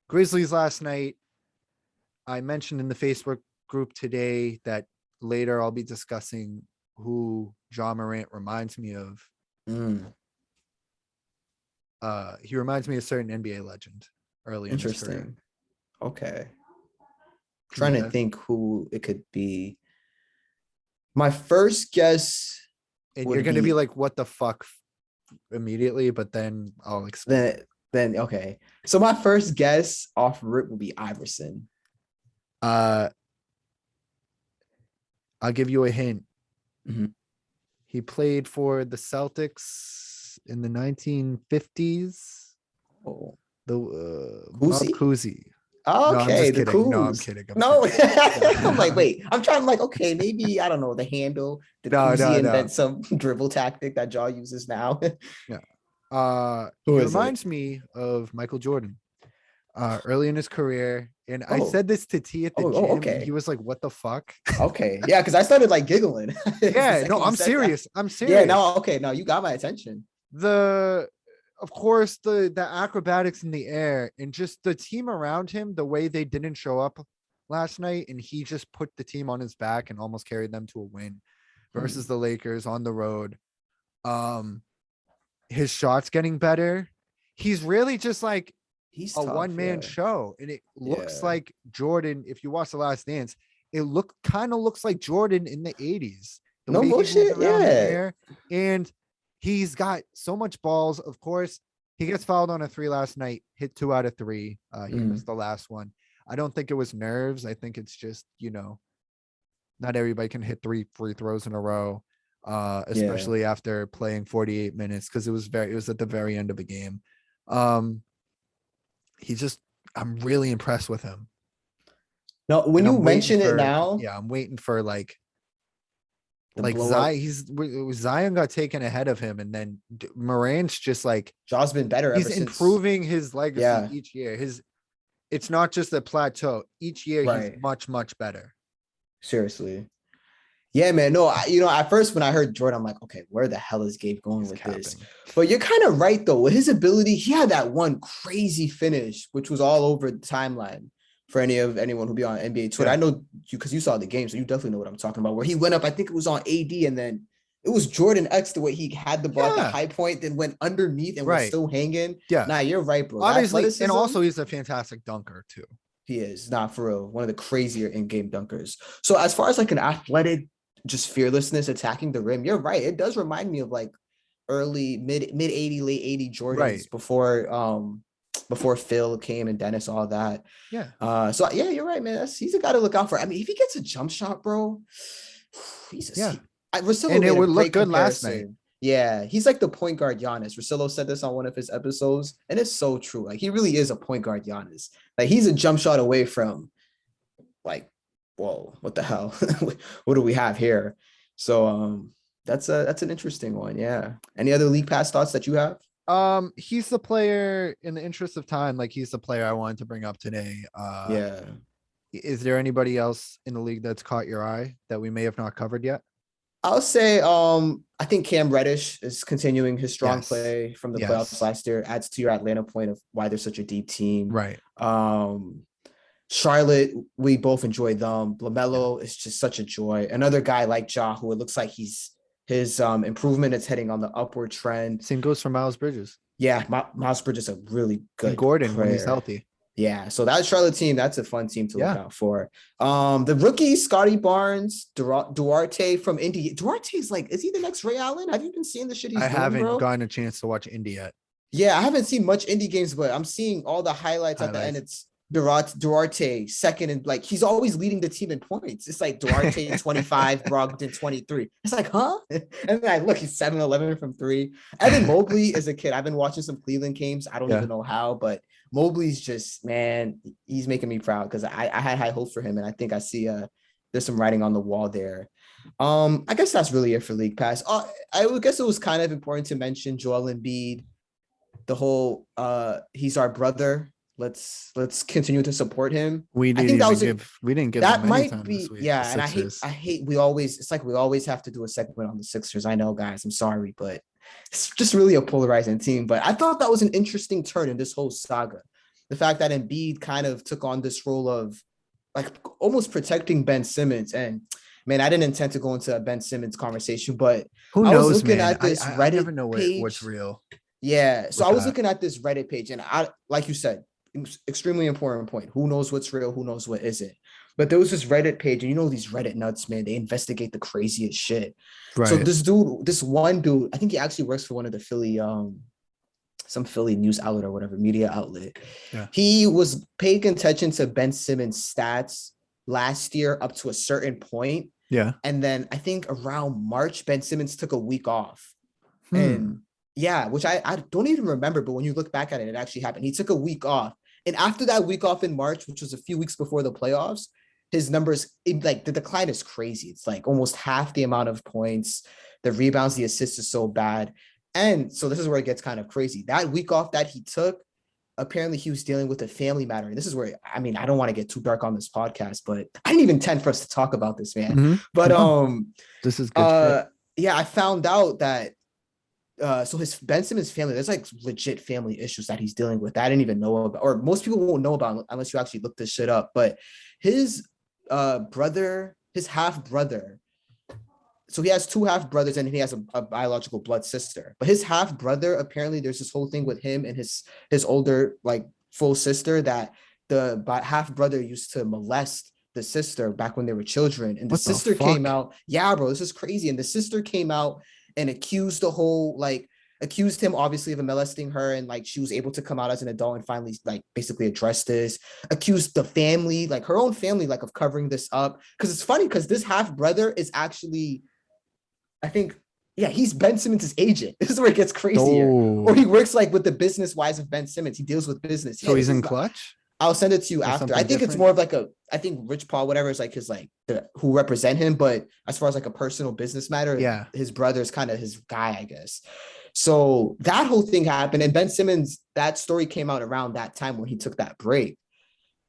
S1: Grizzlies last night. I mentioned in the Facebook group today that later I'll be discussing who Marant reminds me of. He reminds me of a certain NBA legend early in his career.
S2: Okay. Trying to think who it could be. My first guess,
S1: and you're going to be like, what the fuck immediately, but then I'll explain.
S2: Then okay. So my first guess off rip will be Iverson.
S1: I'll give you a hint. He played for the Celtics in the 1950s.
S2: Oh,
S1: Kuzi.
S2: Okay,
S1: no,
S2: the Coos.
S1: No, I'm kidding.
S2: No, I'm like, wait. I'm trying to okay, maybe I don't know the handle. Did Kuzi invent some dribble tactic that Jaw uses now?
S1: Yeah.
S2: Who
S1: He
S2: is it?
S1: reminds me of Michael Jordan early in his career. And I
S2: Oh,
S1: said this to T at the gym, and he
S2: okay.
S1: was like, "What the fuck?"
S2: Okay. Yeah, because I started like giggling the
S1: Yeah, no,
S2: second you
S1: I'm
S2: said that.
S1: serious. I'm
S2: Yeah,
S1: serious.
S2: now okay, now you got my attention.
S1: The of course the acrobatics in the air and just the team around him, the way they didn't show up last night, and he just put the team on his back and almost carried them to a win versus the Lakers on the road. His shots getting better. He's really just like
S2: He's
S1: a
S2: tough,
S1: one-man
S2: yeah.
S1: show, and it looks
S2: Yeah.
S1: like Jordan. If you watch The Last Dance, it kind of looks like Jordan in the 80s, the
S2: No
S1: way he moves
S2: bullshit.
S1: around the
S2: Yeah.
S1: air. And he's got so much balls. Of course, he gets fouled on a 3 last night, hit 2 out of 3. He missed the last one. I don't think it was nerves. I think it's just, not everybody can hit 3 free throws in a row, especially after playing 48 minutes, because it was at the very end of the game. I'm really impressed with him.
S2: No, when
S1: And
S2: you mention it now,
S1: I'm waiting for like
S2: blow up.
S1: Zion got taken ahead of him, and then Morant's just like
S2: Jaw's been better
S1: he's
S2: ever since.
S1: improving his legacy
S2: Yeah.
S1: each year. It's not just a plateau. Each year he's
S2: Right.
S1: much, much better.
S2: Seriously. Yeah, man. No, at first when I heard Jordan, I'm like, okay, where the hell is Gabe going with this? But you're kind of right though. With his ability, he had that one crazy finish, which was all over the timeline for anyone who be on NBA Twitter. I know you because you saw the game, so you definitely know what I'm talking about. Where he went up, I think it was on AD, and then it was Jordan X the way he had the ball at the high point, then went underneath and was still hanging.
S1: Yeah.
S2: Nah, you're right, bro.
S1: Obviously, and also he's a fantastic dunker too.
S2: He is, not for real. One of the crazier in-game dunkers. So as far as like an athletic, just fearlessness attacking the rim, you're right. It does remind me of like early mid 80, late 80 Jordans before Phil came and Dennis, all that.
S1: Yeah.
S2: So yeah, you're right, man. He's a guy to look out for. I mean, if he gets a jump shot, bro,
S1: and it would look good last night.
S2: Yeah, he's like the point guard Giannis. Russillo said this on one of his episodes, and it's so true. Like he really is a point guard Giannis. Like he's a jump shot away from, like, whoa, what the hell? What do we have here? So that's an interesting one. Yeah. Any other league pass thoughts that you have?
S1: He's the player, in the interest of time, like he's the player I wanted to bring up today. Is there anybody else in the league that's caught your eye that we may have not covered yet?
S2: I'll say I think Cam Reddish is continuing his strong play from the playoffs last year. Adds to your Atlanta point of why they're such a deep team.
S1: Right.
S2: Charlotte, we both enjoy them. LaMelo is just such a joy. Another guy like Ja, who it looks like his improvement is heading on the upward trend.
S1: Same goes for Miles Bridges.
S2: Yeah, Miles Bridges is a really good
S1: and Gordon
S2: player.
S1: When he's healthy.
S2: Yeah, so that Charlotte team, that's a fun team to look out for. The rookie, Scotty Barnes, Duarte from Indy. Duarte's like, is he the next Ray Allen? Have you been seeing the shit he's doing, bro? I
S1: haven't gotten a chance to watch Indy yet.
S2: Yeah, I haven't seen much Indy games, but I'm seeing all the highlights at the end. It's Duarte second, and like he's always leading the team in points. It's like Duarte 25, Brogdon 23. It's like, huh? And then I look, he's 7-11 from 3. Evan Mobley is a kid. I've been watching some Cleveland games. I don't even know how, but Mobley's just, man, he's making me proud because I had high hopes for him, and I think I see there's some writing on the wall there. I guess that's really it for League Pass. I would guess it was kind of important to mention Joel Embiid. The while he's our brother. Let's continue to support him.
S1: We didn't give
S2: that might be and I hate we always have to do a segment on the Sixers. I know, guys, I'm sorry, but it's just really a polarizing team. But I thought that was an interesting turn in this whole saga. The fact that Embiid kind of took on this role of like almost protecting Ben Simmons. And man, I didn't intend to go into a Ben Simmons conversation, but
S1: who knows,
S2: I was looking
S1: man?
S2: at this Reddit
S1: I never know
S2: page.
S1: What's real.
S2: Yeah. So I was looking at this Reddit page, and I, like you said, extremely important point. Who knows what's real? Who knows what isn't? But there was this Reddit page, and you know these Reddit nuts, man, they investigate the craziest shit. Right. So this one dude, I think he actually works for one of the Philly, some Philly news outlet or whatever, media outlet. Yeah. He was paying attention to Ben Simmons' stats last year up to a certain point.
S1: Yeah.
S2: And then I think around March, Ben Simmons took a week off. And yeah, which I don't even remember, but when you look back at it, it actually happened. He took a week off. And after that week off in March, which was a few weeks before the playoffs, his numbers, like the decline is crazy. It's like almost half the amount of points. The rebounds, the assists is so bad. And so this is where it gets kind of crazy. That week off that he took, apparently he was dealing with a family matter. And this is where, I mean, I don't want to get too dark on this podcast, but I didn't even intend for us to talk about this, man.
S1: Mm-hmm.
S2: But
S1: this is good shit.
S2: Yeah, I found out that so his Ben Simmons family, there's like legit family issues that he's dealing with that I didn't even know about, or most people won't know about unless you actually look this shit up. But his brother, his half brother, so he has two half brothers and he has a biological blood sister. But his half brother, apparently, there's this whole thing with him and his older like full sister that the half brother used to molest the sister back when they were children, and the sister came out. Yeah, bro, this is crazy. And the sister came out and accused him obviously of molesting her, and like she was able to come out as an adult and finally like basically address this. Accused the family, like her own family, like of covering this up. Because it's funny because this half brother is actually, I think, yeah, he's Ben Simmons' agent. This is where it gets crazier. Or he works like with the business wise of Ben Simmons. He deals with business.
S1: So he's in clutch.
S2: I'll send it to you after. I think different? It's more of like I think Rich Paul, whatever, is like his like who represent him. But as far as like a personal business matter,
S1: yeah,
S2: his brother's kind of his guy, I guess. So that whole thing happened. And Ben Simmons, that story came out around that time when he took that break.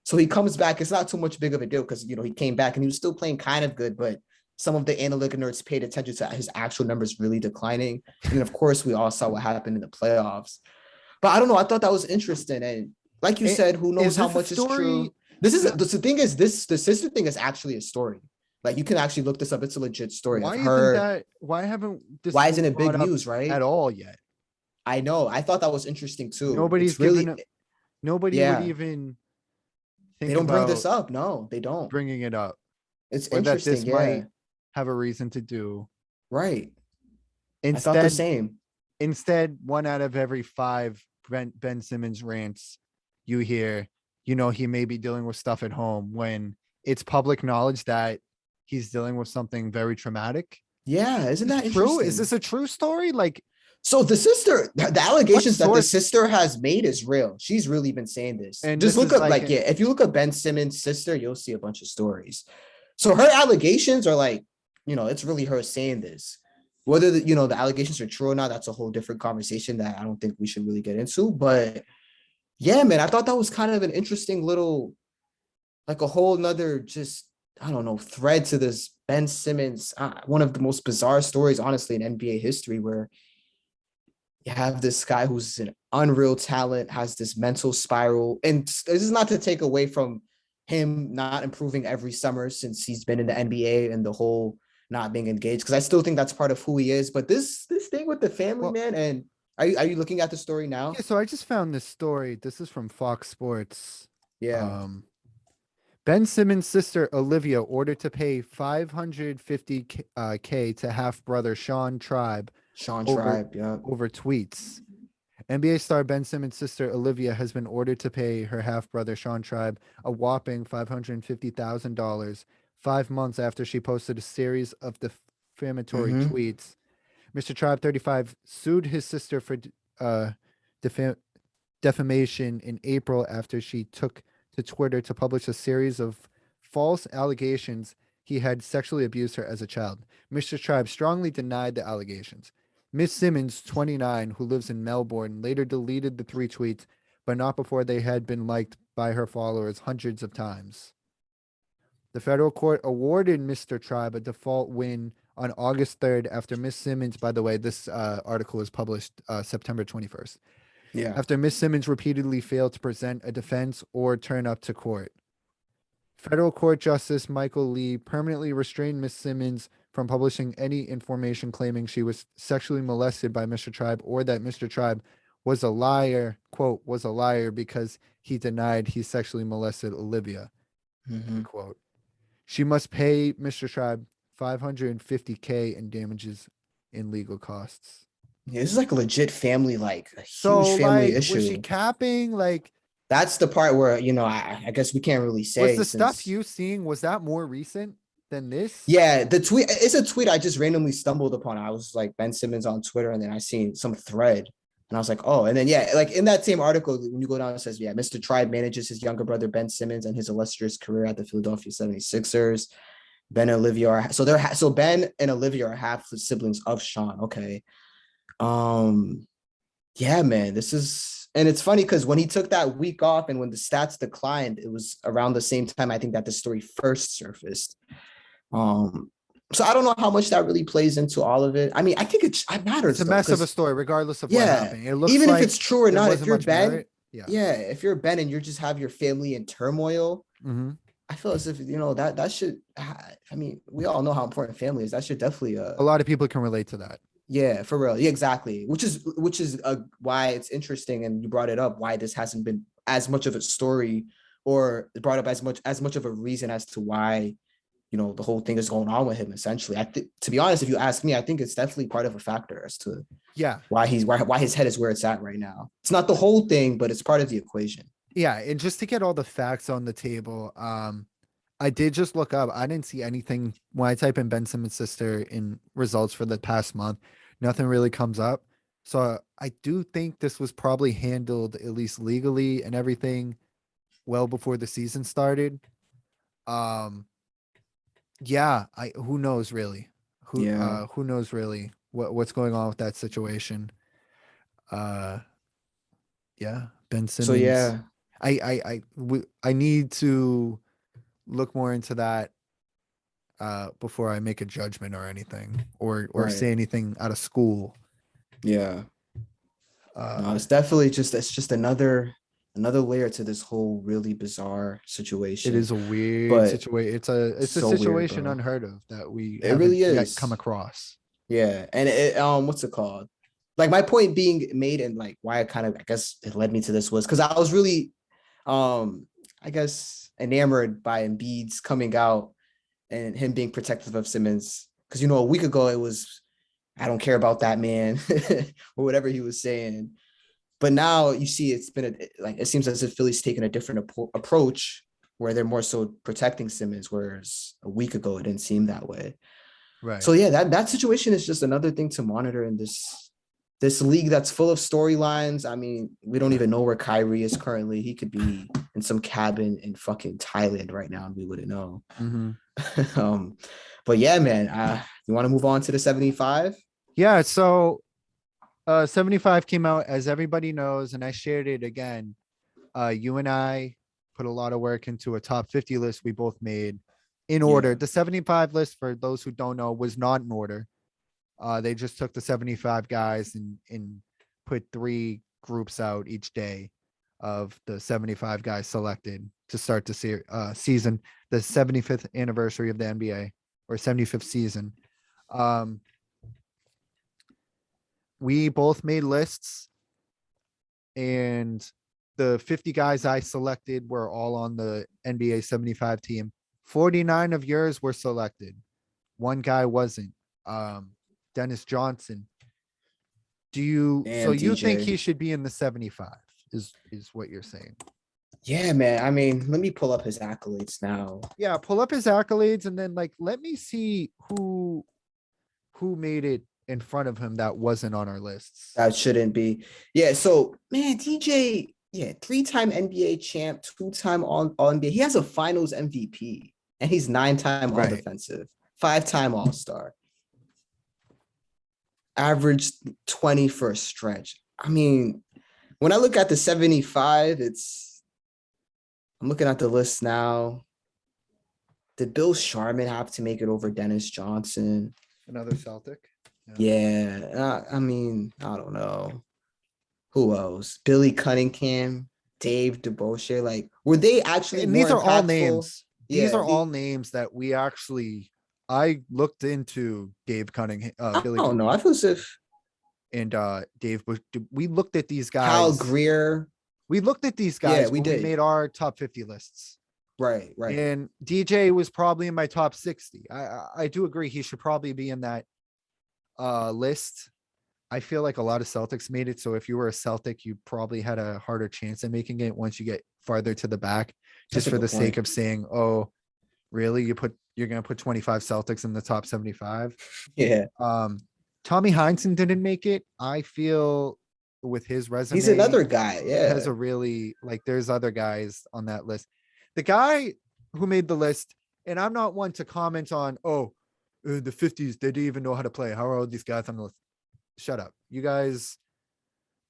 S2: So he comes back. It's not too much big of a deal because, you know, he came back and he was still playing kind of good, but some of the analytic nerds paid attention to his actual numbers really declining. And then, of course, we all saw what happened in the playoffs. But I don't know. I thought that was interesting. And like you said, who knows how much is true? This is the thing is the sister thing is actually a story. Like you can actually look this up. It's a legit story.
S1: Why isn't it
S2: big news, right?
S1: At all yet?
S2: I know. I thought that was interesting too.
S1: Nobody would even think
S2: they don't bring this up. No, they don't.
S1: Bringing it up.
S2: It's interesting.
S1: That this might have a reason to do.
S2: Right.
S1: Instead,
S2: I thought the same.
S1: Instead, 1 out of every 5 Ben Simmons rants you hear, you know, he may be dealing with stuff at home when it's public knowledge that he's dealing with something very traumatic.
S2: Yeah, isn't that
S1: true?
S2: Interesting?
S1: Is this a true story? Like,
S2: so the sister, the allegations that the sister has made is real. She's really been saying this. And just look up, if you look up Ben Simmons' sister, you'll see a bunch of stories. So her allegations are like, you know, it's really her saying this. Whether the allegations are true or not, that's a whole different conversation that I don't think we should really get into. But yeah, man, I thought that was kind of an interesting little, like a whole nother just, I don't know, thread to this Ben Simmons, one of the most bizarre stories, honestly, in NBA history, where you have this guy who's an unreal talent, has this mental spiral. And this is not to take away from him not improving every summer since he's been in the NBA and the whole not being engaged, because I still think that's part of who he is. But this thing with the family, man, and are you looking at the story now?
S1: Yeah, so I just found this story. This is from Fox Sports.
S2: Yeah.
S1: Ben Simmons' sister Olivia ordered to pay $550K to half brother Sean Tribe. Over tweets. NBA star Ben Simmons' sister Olivia has been ordered to pay her half brother Sean Tribe a whopping $550,000 5 months after she posted a series of defamatory tweets. Mr. Tribe, 35, sued his sister for defamation in April after she took to Twitter to publish a series of false allegations he had sexually abused her as a child. Mr. Tribe strongly denied the allegations. Miss Simmons, 29, who lives in Melbourne, later deleted the 3 tweets, but not before they had been liked by her followers hundreds of times. The federal court awarded Mr. Tribe a default win on August 3rd after Miss Simmons, by the way, this article was published September 21st.
S2: Yeah.
S1: After Miss Simmons repeatedly failed to present a defense or turn up to court. Federal Court Justice Michael Lee permanently restrained Miss Simmons from publishing any information claiming she was sexually molested by Mr. Tribe or that Mr. Tribe was a liar, quote, was a liar because he denied he sexually molested Olivia, quote. She must pay Mr. Tribe $550K in damages in legal costs.
S2: Yeah, this is like a legit family, like a huge family issue.
S1: Was she capping? Like,
S2: that's the part where, you know, I guess we can't really say.
S1: Was the stuff you seeing, was that more recent than this?
S2: Yeah, the tweet, it's a tweet I just randomly stumbled upon. I was like Ben Simmons on Twitter, and then I seen some thread. And I was like, oh, and then, yeah, like in that same article, when you go down, it says, yeah, Mr. Tribe manages his younger brother, Ben Simmons, and his illustrious career at the Philadelphia 76ers. Ben and Olivia are, so Ben and Olivia are half the siblings of Sean. Okay. Yeah, man, and it's funny because when he took that week off and when the stats declined, it was around the same time I think that the story first surfaced. So I don't know how much that really plays into all of it. I mean, I think it matters.
S1: It's a mess of a story, regardless of what
S2: yeah,
S1: happened. It looks
S2: even
S1: like
S2: if it's true or
S1: there
S2: not, if
S1: wasn't
S2: you're
S1: much
S2: Ben,
S1: merit. Yeah.
S2: yeah, if you're Ben and you just have your family in turmoil, I feel as if that should. I mean, we all know how important family is. That should definitely.
S1: A lot of people can relate to that.
S2: Yeah, for real. Yeah, exactly. Which is why it's interesting, and you brought it up. Why this hasn't been as much of a story, or brought up as much of a reason as to why, the whole thing is going on with him. Essentially, I think, to be honest, if you ask me, I think it's definitely part of a factor as to why his head is where it's at right now. It's not the whole thing, but it's part of the equation.
S1: Yeah, and just to get all the facts on the table, I did just look up. I didn't see anything when I type in Ben Simmons' sister in results for the past month. Nothing really comes up. So I do think this was probably handled, at least legally and everything, well before the season started. Yeah, who knows really? Who knows really what's going on with that situation? Yeah, Ben Simmons.
S2: So yeah,
S1: I need to look more into that before I make a judgment or anything or say anything out of school.
S2: Yeah. No, it's definitely just another layer to this whole really bizarre situation.
S1: It is a weird situation. It's a situation weird, unheard of that we really yet come across.
S2: Yeah. And what's it called? Like, my point being made, and like why I guess it led me to this was because I was really I guess enamored by Embiid's coming out and him being protective of Simmons. Because a week ago it was, I don't care about that man or whatever he was saying. But now you see it's been it seems as if Philly's taken a different approach where they're more so protecting Simmons, whereas a week ago it didn't seem that way.
S1: Right.
S2: So yeah, that situation is just another thing to monitor in this league that's full of storylines. I mean, we don't even know where Kyrie is currently. He could be in some cabin in fucking Thailand right now, and we wouldn't know. But yeah, man, you want to move on to the 75?
S1: Yeah. So 75 came out, as everybody knows, and I shared it again. You and I put a lot of work into a top 50 list we both made in order. The 75 list, for those who don't know, was not in order. They just took the 75 guys and put 3 groups out each day of the 75 guys selected to start the season, the 75th anniversary of the NBA, or 75th season. We both made lists, and the 50 guys I selected were all on the NBA 75 team. 49 of yours were selected. One guy wasn't. Dennis Johnson. You think he should be in the 75 is what you're saying?
S2: Yeah, man. I mean, let me pull up his accolades now.
S1: Yeah, pull up his accolades, and then let me see who made it in front of him that wasn't on our lists.
S2: That shouldn't be. Yeah, so man, DJ, 3-time NBA champ, 2-time all NBA. He has a finals MVP, and he's 9-time all defensive, 5-time all-star. Averaged 20 for a stretch. I mean, when I look at the 75, I'm looking at the list now. Did Bill Sharman have to make it over Dennis Johnson?
S1: Another Celtic?
S2: Yeah. I mean, I don't know. Who else? Billy Cunningham, Dave DeBoschere. Like, were they actually?
S1: And these are all names. These are all names that we actually. I looked into Gabe Cunningham. Billy.
S2: Oh no, I feel as if.
S1: And Dave Bush. We looked at these guys.
S2: Kyle Greer.
S1: We looked at these guys when we made our top 50 lists.
S2: Right.
S1: And DJ was probably in my top 60. I do agree he should probably be in that list. I feel like a lot of Celtics made it. So if you were a Celtic, you probably had a harder chance at making it once you get farther to the back, just for the sake of saying, oh, really? You're going to put 25 Celtics in the top 75.
S2: Yeah.
S1: Tommy Heinsohn didn't make it. I feel with his resume,
S2: he's another guy. Yeah.
S1: Has a really, there's other guys on that list. The guy who made the list, and I'm not one to comment on, the 50s, they didn't even know how to play. How are all these guys on the list? shut up. You guys,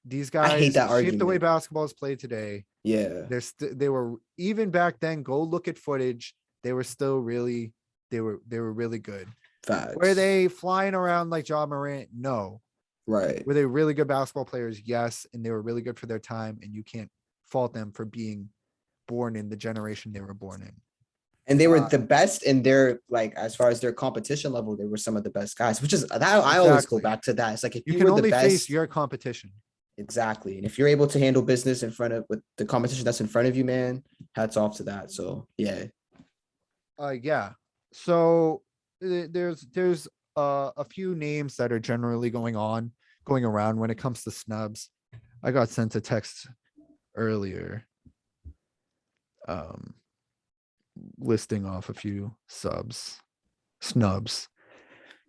S1: these
S2: I hate
S1: guys
S2: that
S1: shaped the way
S2: argument.
S1: basketball is played today.
S2: Yeah,
S1: They were, even back then, go look at footage. They were still really, they were really good. Were
S2: facts.
S1: they flying around like Ja Morant? No.
S2: Right.
S1: Were they really good basketball players? Yes. And they were really good for their time. And you can't fault them for being born in the generation they were born in.
S2: And they were the best in their, like, as far as their competition level, they were some of the best guys, which is that I always go back to that. It's like, if
S1: You
S2: you
S1: can
S2: were the
S1: only face
S2: best,
S1: your competition.
S2: exactly. And if you're able to handle business in front of with the competition that's in front of you, man, hats off to that. So yeah.
S1: Yeah. So there's a few names that are generally going around when it comes to snubs. I got sent a text earlier listing off a few snubs.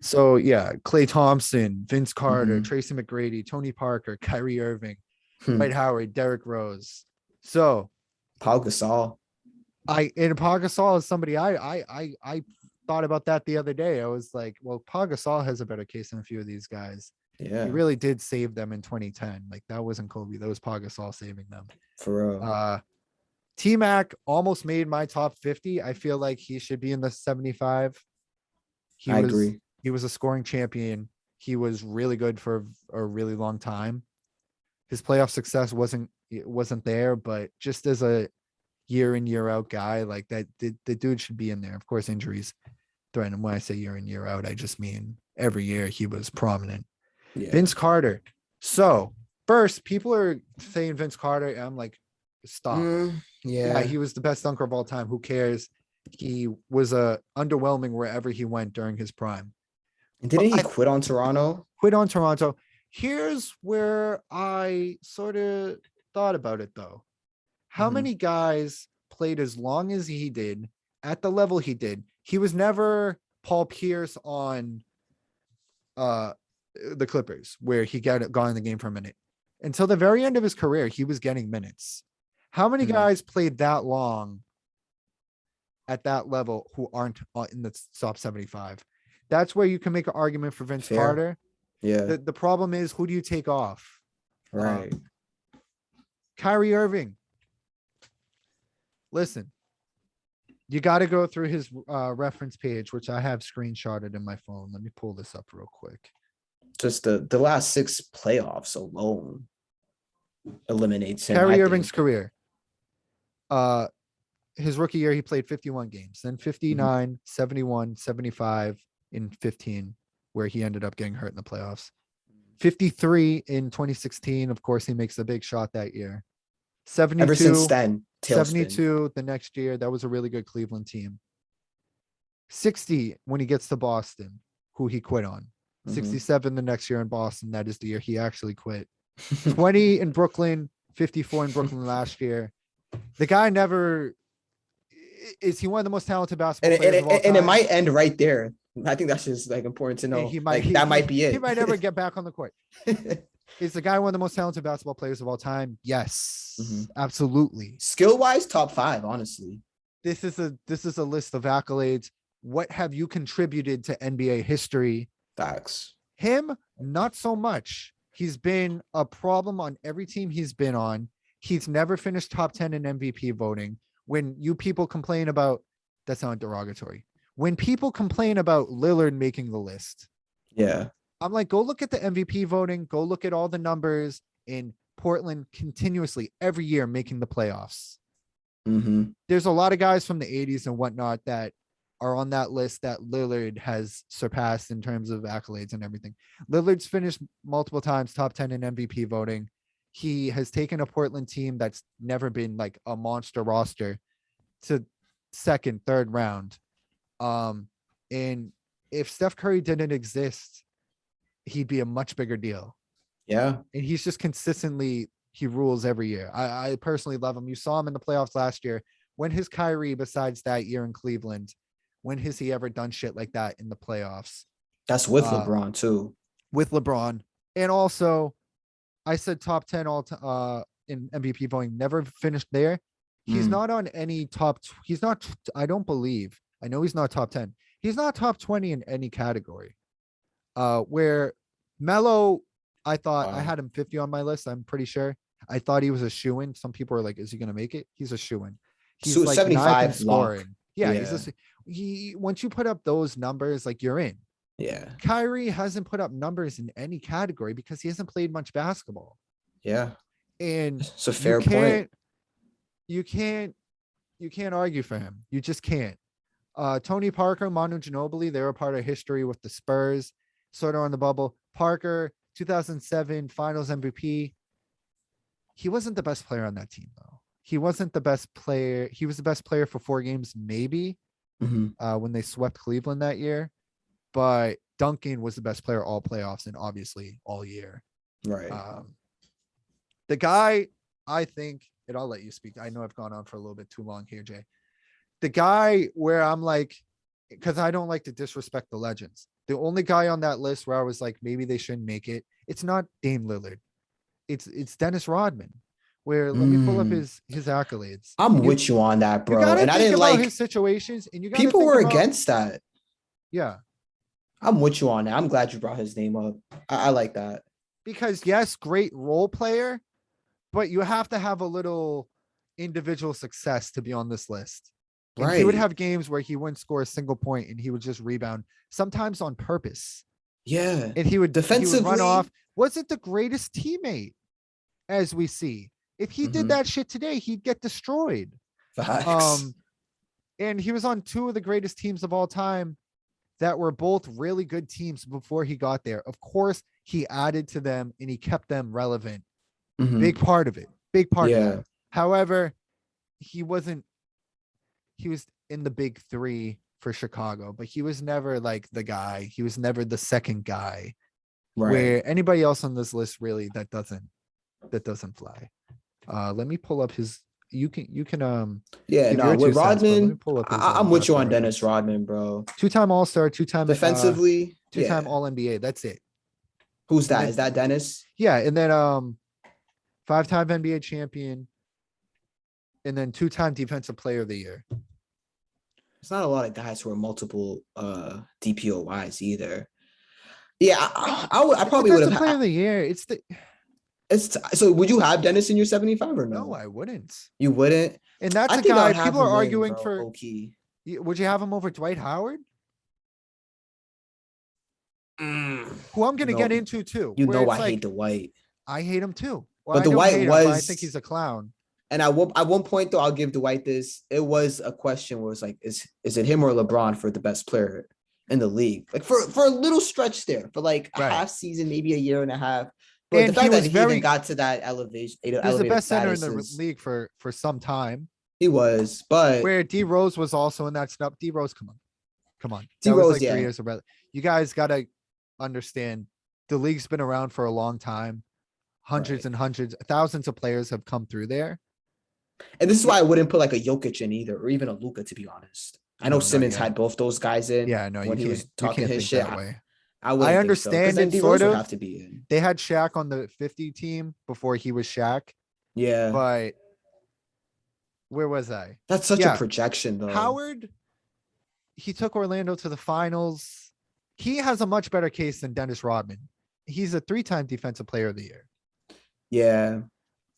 S1: So yeah, Klay Thompson, Vince Carter, Tracy McGrady, Tony Parker, Kyrie Irving, Dwight Howard, Derrick Rose. So
S2: Paul Gasol.
S1: Paul Gasol is somebody I thought about that the other day. I was like, well, Paul Gasol has a better case than a few of these guys.
S2: Yeah.
S1: He really did save them in 2010. Like, that wasn't Kobe. That was Paul Gasol saving them.
S2: For real.
S1: T-Mac almost made my top 50. I feel like he should be in the 75.
S2: I agree.
S1: He was a scoring champion. He was really good for a really long time. His playoff success wasn't there, but just as a year in, year out guy, like that, the dude should be in there. Of course, injuries threaten him. When I say year in, year out, I just mean every year he was prominent. Yeah. Vince Carter. So first, people are saying Vince Carter. I'm like, stop. Yeah, he was the best dunker of all time. Who cares? He was underwhelming wherever he went during his prime.
S2: And didn't he quit on Toronto?
S1: Quit on Toronto. Here's where I sort of thought about it, though. How many guys played as long as he did at the level he did? He was never Paul Pierce on the Clippers, where he got in the game for a minute. Until the very end of his career, he was getting minutes. How many guys played that long at that level who aren't in the top 75? That's where you can make an argument for Vince Carter.
S2: Yeah.
S1: The problem is, who do you take off?
S2: Right.
S1: Kyrie Irving. Listen, you got to go through his reference page, which I have screenshotted in my phone. Let me pull this up real quick.
S2: Just the last 6 playoffs alone eliminates him.
S1: Kyrie Irving's career. His rookie year, he played 51 games, then 59, 71, 75 in 15, where he ended up getting hurt in the playoffs. 53 in 2016. Of course, he makes a big shot that year. 72.
S2: Ever since then,
S1: 72 the next year. That was a really good Cleveland team. 60 when he gets to Boston, who he quit on. 67 the next year in Boston. That is the year he actually quit. 20 in Brooklyn, 54 in Brooklyn last year. The guy never is he one of the most talented basketball players of all time?
S2: And it might end right there. I think that's just like important to know. He might might be it.
S1: He might never get back on the court. Is the guy one of the most talented basketball players of all time? Yes, absolutely.
S2: Skill wise, top 5, honestly.
S1: This is a list of accolades. What have you contributed to NBA history?
S2: Facts.
S1: Him, not so much. He's been a problem on every team he's been on. He's never finished top 10 in MVP voting. When you people complain about, that's not derogatory. When people complain about Lillard making the list.
S2: Yeah.
S1: I'm like, go look at the MVP voting. Go look at all the numbers in Portland continuously every year making the playoffs. There's a lot of guys from the 80s and whatnot that are on that list that Lillard has surpassed in terms of accolades and everything. Lillard's finished multiple times top 10 in MVP voting. He has taken a Portland team that's never been like a monster roster to second, third round. And if Steph Curry didn't exist, he'd be a much bigger deal.
S2: Yeah.
S1: And he's just consistently, he rules every year. I personally love him. You saw him in the playoffs last year. When has Kyrie, besides that year in Cleveland, when has he ever done shit like that in the playoffs?
S2: That's with LeBron too.
S1: With LeBron. And also, I said top 10 in MVP voting, never finished there. He's not on any top. He's not, I don't believe. I know he's not top 10. He's not top 20 in any category. Where Melo I thought I had him 50 on my list. I'm pretty sure. I thought he was a shoo-in. Some people are like, is he going to make it? He's a shoo-in. He's
S2: So
S1: like
S2: 75
S1: scoring. Yeah,
S2: Yeah.
S1: He once you put up those numbers, like you're in.
S2: Yeah.
S1: Kyrie hasn't put up numbers in any category because he hasn't played much basketball.
S2: Yeah.
S1: And
S2: it's a fair point.
S1: You can't argue for him. You just can't. Tony Parker, Manu Ginobili, they were part of history with the Spurs, sort of on the bubble. Parker, 2007 Finals MVP. He wasn't the best player on that team, though. He wasn't the best player. He was the best player for 4 games, maybe, when they swept Cleveland that year. But Duncan was the best player all playoffs and obviously all year.
S2: Right.
S1: The guy, I think, and I'll let you speak. I know I've gone on for a little bit too long here, Jay. The guy where I'm like, because I don't like to disrespect the legends. The only guy on that list where I was like, maybe they shouldn't make it. It's not Dame Lillard. It's Dennis Rodman. Where let me pull up his accolades.
S2: I'm with you on that, bro.
S1: And I didn't like his situations. And you
S2: people were against that.
S1: Yeah.
S2: I'm with you on that. I'm glad you brought his name up. I like that.
S1: Because yes, great role player, but you have to have a little individual success to be on this list. And he would have games where he wouldn't score a single point and he would just rebound, sometimes on purpose.
S2: Yeah.
S1: And he would
S2: defensively
S1: run off. Wasn't the greatest teammate, as we see. If he did that shit today, he'd get destroyed.
S2: Facts.
S1: And he was on 2 of the greatest teams of all time that were both really good teams before he got there. Of course, he added to them and he kept them relevant. Big part of it. Big part of it. However, he was in the big 3 for Chicago, but he was never like the guy. He was never the second guy. Right. Where anybody else on this list really that doesn't fly. Let me pull up his. You can.
S2: With Rodman, I'm with you on Dennis Rodman, bro.
S1: 2-time All-Star, 2-time
S2: defensively,
S1: 2-time All-NBA. That's it.
S2: Who's that? Is that Dennis?
S1: Yeah, and then 5-time NBA champion, and then 2-time Defensive Player of the Year.
S2: It's not a lot of guys who are multiple DPOYs either. Yeah, I probably would have.
S1: Player of the Year.
S2: So would you have Dennis in your 75 or no?
S1: No, I wouldn't.
S2: You wouldn't?
S1: And that's a guy people are arguing for. Okay. Would you have him over Dwight Howard? Who I'm going to get into too.
S2: I hate Dwight.
S1: I hate him too. Well,
S2: but Dwight I
S1: think he's a clown.
S2: And at one point though, I'll give Dwight this. It was a question where it's like, is it him or LeBron for the best player in the league? Like for a little stretch there, for like a half season, maybe a year and a half. But the fact that he even got to that elevation, he was
S1: the best center in the league for some time.
S2: He was, but
S1: where D Rose was also in that snub. D Rose, come on.
S2: D Rose,
S1: 3 years of you guys gotta understand the league's been around for a long time. Hundreds and hundreds, thousands of players have come through there.
S2: And this is why I wouldn't put like a Jokic in either, or even a Luka, to be honest. I know Simmons had both those guys in.
S1: Yeah, no,
S2: when he was talking his shit.
S1: That way. I understand
S2: so,
S1: and sort of
S2: have to be in.
S1: They had Shaq on the 50 team before he was Shaq.
S2: Yeah.
S1: But where was I?
S2: That's such a projection though.
S1: Howard, he took Orlando to the finals. He has a much better case than Dennis Rodman. He's a 3-time Defensive Player of the Year.
S2: Yeah.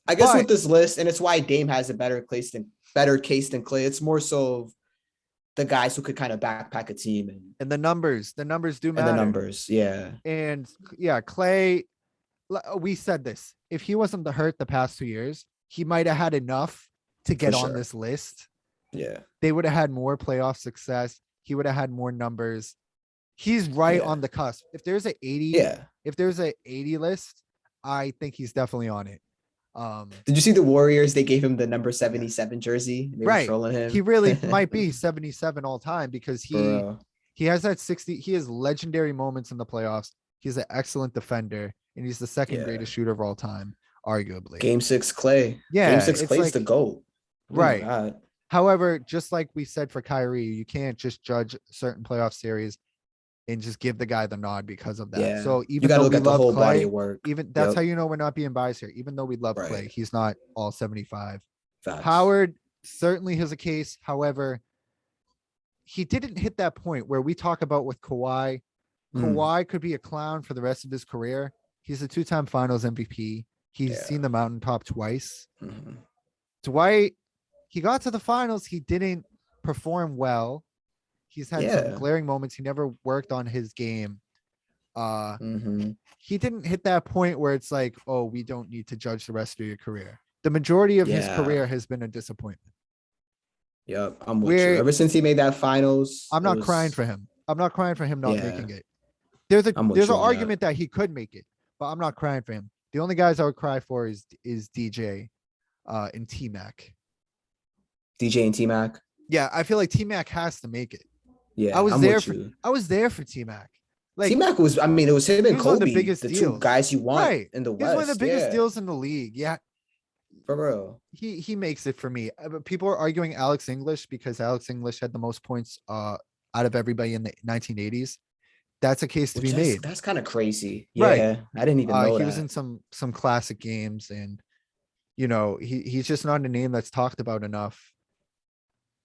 S2: I guess with this list, and it's why Dame has a better case than Clay. It's more so the guys who could kind of backpack a team
S1: and the numbers do matter.
S2: And the numbers, yeah.
S1: And Clay, we said this. If he wasn't hurt the past 2 years, he might have had enough to get on this list.
S2: Yeah.
S1: They would have had more playoff success. He would have had more numbers. He's on the cusp. If there's an 80 list, I think he's definitely on it.
S2: Did you see the Warriors? They gave him the number 77 jersey. They were trolling him.
S1: He really might be 77 all time because he has that 60. He has legendary moments in the playoffs. He's an excellent defender, and he's the second greatest shooter of all time, arguably.
S2: Game 6 Clay. Yeah, Game 6 Clay's the GOAT.
S1: Right. Oh, however, just like we said for Kyrie, you can't just judge certain playoff series and just give the guy the nod because of that. Yeah. So even though we love Clay, body of work. Even that's how you know we're not being biased here. Even though we love Clay, he's not all 75.
S2: Facts.
S1: Howard certainly has a case. However, he didn't hit that point where we talk about with Kawhi. Kawhi could be a clown for the rest of his career. He's a 2-time Finals MVP. He's seen the mountaintop twice.
S2: Mhm.
S1: Dwight, he got to the finals. He didn't perform well. He's had some glaring moments. He never worked on his game. He didn't hit that point where it's like, oh, we don't need to judge the rest of your career. The majority of his career has been a disappointment.
S2: Yep, I'm with you. Ever since he made that finals,
S1: I'm not crying for him. I'm not crying for him not making it. There's an argument that he could make it, but I'm not crying for him. The only guys I would cry for is DJ and T-Mac.
S2: DJ and T-Mac?
S1: Yeah, I feel like T-Mac has to make it.
S2: Yeah,
S1: I was there for T-Mac. Like
S2: T-Mac was, I mean, it was him and Kobe, the two guys you want in the West.
S1: He's one of the biggest deals in the league. Yeah.
S2: For real.
S1: He makes it for me. But people are arguing Alex English because Alex English had the most points out of everybody in the 1980s. That's a case to be made.
S2: That's kind of crazy. Yeah, right. I didn't even know
S1: he was in some classic games, and you know he's just not a name that's talked about enough.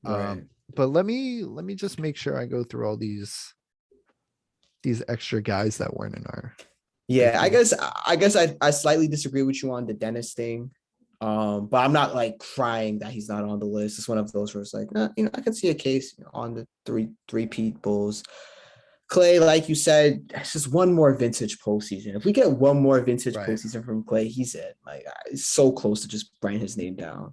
S1: Right. But let me just make sure I go through all these extra guys that weren't in our.
S2: Yeah, I guess I slightly disagree with you on the Dennis thing. But I'm not like crying that he's not on the list. It's one of those where it's like, I can see a case on the three-peat Bulls. Clay, like you said, it's just one more vintage postseason. If we get one more vintage postseason from Clay, he's it. Like, it's so close to just writing his name down.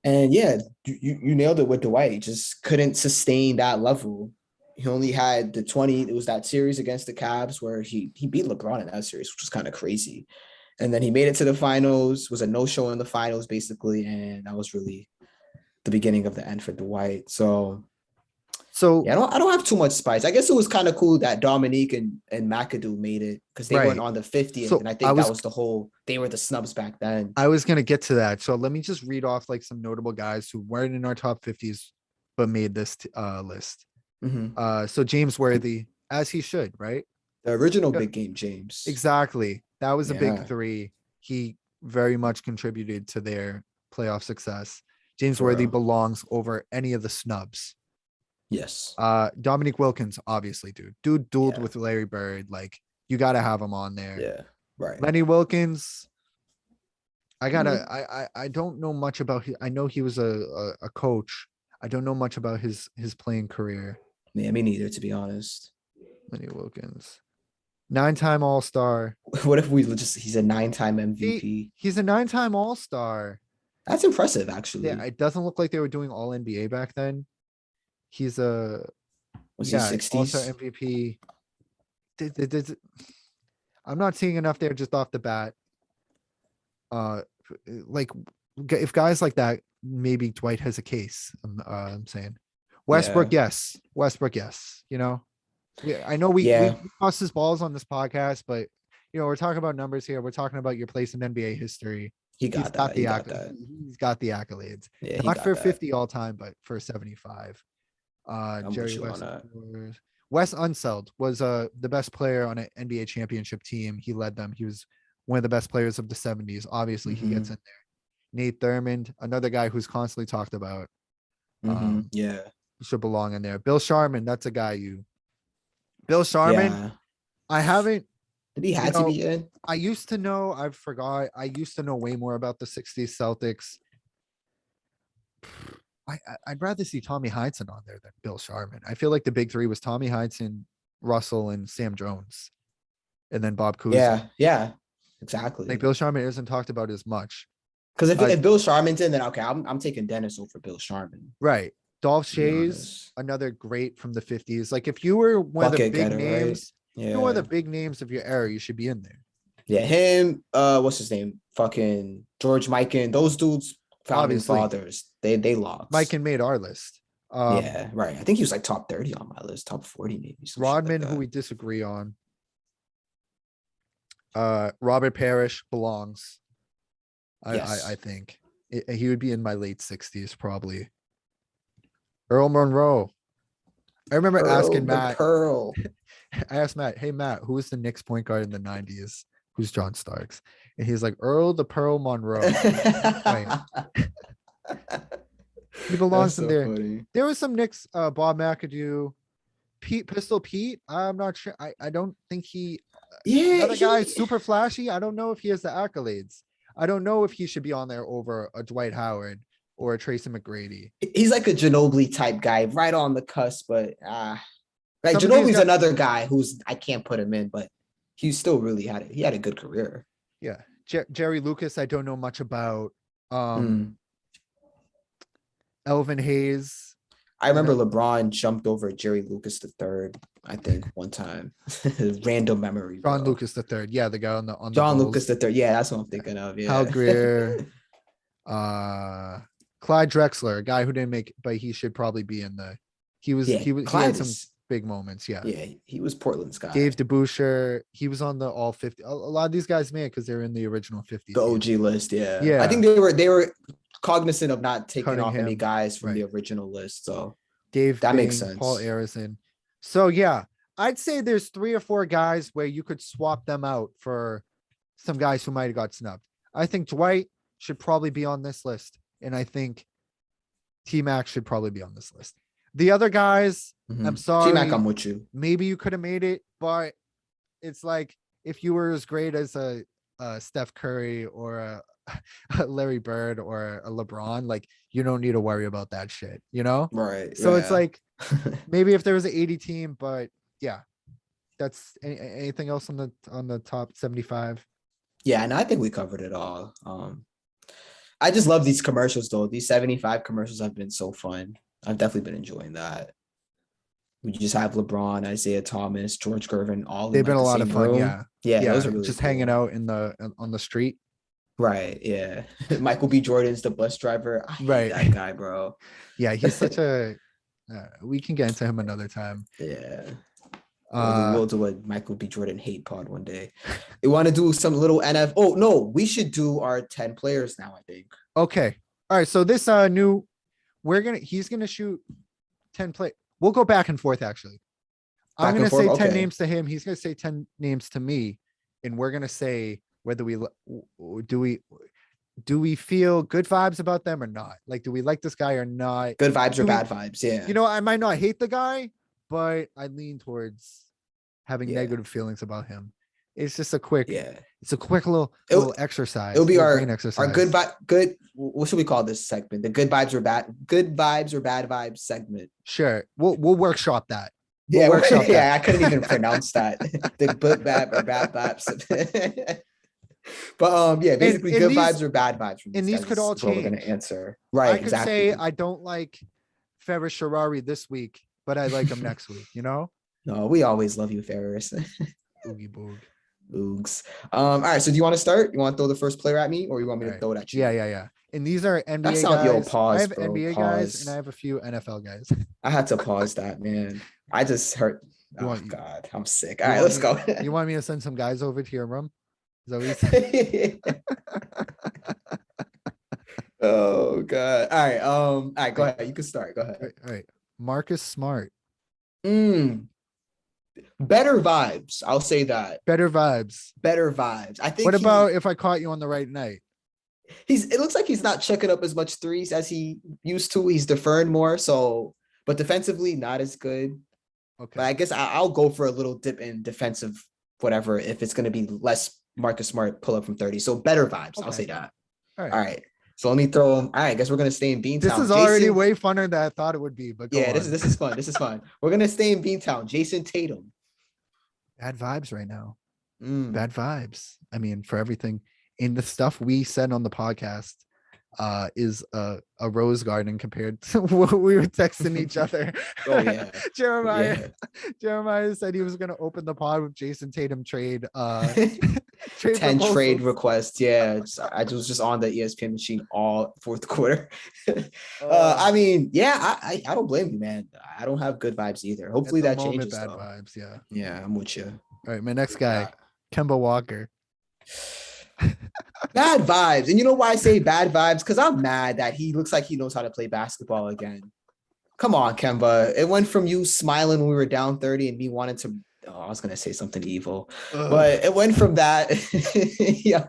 S2: And yeah, you nailed it with Dwight. He just couldn't sustain that level. He only had the 20. It was that series against the Cavs where he beat LeBron in that series, which was kind of crazy. And then he made it to the finals, was a no-show in the finals, basically. And that was really the beginning of the end for Dwight. So yeah, I don't have too much spice. I guess it was kind of cool that Dominique and McAdoo made it because they weren't on the 50th. And I think that was they were the snubs back then.
S1: I was going to get to that. So let me just read off like some notable guys who weren't in our top 50s, but made this list. So James Worthy, as he should, right?
S2: The original big game, James.
S1: Exactly. That was a big three. He very much contributed to their playoff success. James Worthy belongs over any of the snubs.
S2: Yes.
S1: Dominique Wilkins, obviously, dude dueled with Larry Bird. Like, you got to have him on there.
S2: Yeah. Right.
S1: Lenny Wilkins. I don't know much about him. I know he was a coach. I don't know much about his playing career.
S2: Yeah, me neither, to be honest.
S1: Lenny Wilkins. 9-time All-Star.
S2: What if he's a 9-time MVP?
S1: He's a 9-time All-Star.
S2: That's impressive, actually.
S1: Yeah, it doesn't look like they were doing all NBA back then. He's a
S2: he 60s?
S1: All-Star MVP. I'm not seeing enough there just off the bat. Like if guys like that, maybe Dwight has a case. I'm saying Westbrook, yes. You know, I know we toss his balls on this podcast, but you know we're talking about numbers here. We're talking about your place in NBA history. He's got the accolades. Yeah, not for 50 all time, but for 75. Jerry West. Wes Unseld was the best player on an NBA championship team. He led them. He was one of the best players of the 70s. Obviously, he gets in there. Nate Thurmond, another guy who's constantly talked about. Should belong in there. Bill Sharman, that's a guy Bill Sharman, I haven't.
S2: Did he have to be in?
S1: I used to know. I forgot. I used to know way more about the 60s Celtics. I'd rather see Tommy Heinsohn on there than Bill Sharman. I feel like the big three was Tommy Heinsohn, Russell, and Sam Jones, and then Bob Cousy.
S2: Yeah, exactly.
S1: Like Bill Sharman isn't talked about as much.
S2: Because if Bill Sharman's in, then okay, I'm taking Dennis over Bill Sharman.
S1: Right. Dolph Shays, another great from the 50s. Like if you were one of the big names, you were the big names of your era, you should be in there.
S2: Yeah, him. What's his name? Fucking George Mikan. Those dudes. Founding fathers, they lost.
S1: Mikan made our list.
S2: Yeah, right. I think he was like top 30 on my list, top 40 maybe.
S1: Rodman,
S2: like
S1: who we disagree on. Robert Parrish belongs. I think he would be in my late 60s probably. Earl Monroe. I remember asking Matt.
S2: Pearl.
S1: I asked Matt, "Hey Matt, who was the Knicks point guard in the 90s? Who's John Starks?" And he's like, Earl the Pearl Monroe. He belongs in there. Funny. There was some Knicks, Bob McAdoo, Pistol Pete. I'm not sure. I don't think he
S2: Yeah,
S1: another guy super flashy. I don't know if he has the accolades. I don't know if he should be on there over a Dwight Howard or a Tracy McGrady.
S2: he's like a Ginobili type guy, right on the cusp, but like
S1: Some of these
S2: Ginobili's
S1: guys-
S2: another guy who's I can't put him in, but he still really had a good career.
S1: Yeah. Jerry Lucas, I don't know much about. Elvin Hayes.
S2: I remember LeBron jumped over Jerry Lucas III, I think, one time. Random memory.
S1: John
S2: bro.
S1: Lucas III. Yeah, the guy on the
S2: John
S1: Bulls.
S2: Lucas III. Yeah, that's what I'm thinking of. Yeah.
S1: Hal Greer. Clyde Drexler, a guy who didn't make, but he should probably be in the. He had some big moments. Yeah.
S2: Yeah, he was Portland's guy.
S1: Dave DeBusschere, he was on the all 50. A lot of these guys made it because they're in the original 50.
S2: The OG list. Yeah.
S1: Yeah.
S2: I think they were cognizant of not taking
S1: Cutting
S2: off any
S1: him.
S2: guys from
S1: Right.
S2: the original list. So
S1: Dave
S2: that
S1: Bing,
S2: makes sense.
S1: Paul Arison. So yeah, I'd say there's 3 or 4 guys where you could swap them out for some guys who might have got snubbed. I think Dwight should probably be on this list, and I think T-Mac should probably be on this list. The other guys, I'm sorry.
S2: T-Mac, I'm with you.
S1: Maybe you could have made it, but it's like if you were as great as a Steph Curry or a Larry Bird or a LeBron, like you don't need to worry about that shit, you know?
S2: Right.
S1: So it's like maybe if there was an 80 team, but yeah, that's anything else on the top 75.
S2: Yeah, and I think we covered it all. I just love these commercials though. These 75 commercials have been so fun. I've definitely been enjoying that. We just have LeBron, Isaiah Thomas, George Gervin, all.
S1: They've been a lot of fun.
S2: Room.
S1: Yeah.
S2: Those are really
S1: just
S2: cool.
S1: hanging out on the street.
S2: Right. Yeah. Michael B. Jordan's the bus driver. I hate that guy, bro.
S1: Yeah, he's such a. We can get into him another time.
S2: Yeah. We'll do a Michael B. Jordan hate pod one day. You want to do some little NF? Oh no, we should do our 10 players now. I think.
S1: Okay. All right. So this he's gonna shoot 10 play. We'll go back and forth. Actually, I'm gonna say 10 names to him. He's gonna say 10 names to me, and we're gonna say whether we do we feel good vibes about them or not. Like, do we like this guy or not?
S2: Good vibes or bad vibes? Yeah.
S1: You know, I might not hate the guy, but I lean towards having negative feelings about him. It's just a quick, it's a quick little exercise.
S2: It'll be our
S1: good.
S2: What should we call this segment? The good vibes or bad vibes segment.
S1: Sure. We'll workshop that.
S2: I couldn't even pronounce that. The good bad or bad vibes. But basically good vibes or bad vibes.
S1: And these could all change.
S2: We're gonna answer. Right.
S1: I could say I don't like Ferris Sharari this week, but I like him next week, you know?
S2: No, we always love you, Ferris.
S1: Oogie boog.
S2: Oogs. All right. So do you want to start? You want to throw the first player at me, or you want me to throw it at you?
S1: Yeah. And these are NBA guys. I have NBA guys and I have a few NFL guys.
S2: I had to pause that, man. I just heard. God, I'm sick. All right, let's go.
S1: You want me to send some guys over to your room? Is that what you said?
S2: Oh God. All right, go ahead. You can start. Go ahead.
S1: All right. Marcus Smart.
S2: Better vibes. I'll say that.
S1: Better vibes.
S2: I think.
S1: What about if I caught you on the right night?
S2: It looks like he's not chucking up as much threes as he used to. He's deferring more. So, but defensively, not as good.
S1: Okay.
S2: But I guess I'll go for a little dip in defensive, whatever, if it's going to be less Marcus Smart pull up from 30. So better vibes. Okay. I'll say that. All right. So let me throw him. All right, I guess we're gonna stay in Beantown.
S1: This is already way funner than I thought it would be. But
S2: this is fun. This is fun. We're gonna stay in Beantown. Jayson Tatum.
S1: Bad vibes right now. Bad vibes. I mean, for everything in the stuff we said on the podcast, is a rose garden compared to what we were texting each other.
S2: Oh yeah.
S1: Jeremiah said he was gonna open the pod with Jayson Tatum trade.
S2: 10 trade requests. Yeah, I was just on the ESPN machine all fourth quarter. I mean, I don't blame you, man. I don't have good vibes either. Hopefully that changes.
S1: Bad vibes, yeah.
S2: Yeah, I'm with you.
S1: All right, my next guy, Kemba Walker.
S2: Bad vibes. And you know why I say bad vibes? Because I'm mad that he looks like he knows how to play basketball again. Come on, Kemba. It went from you smiling when we were down 30 and me wanting to I was gonna say something evil, but it went from that.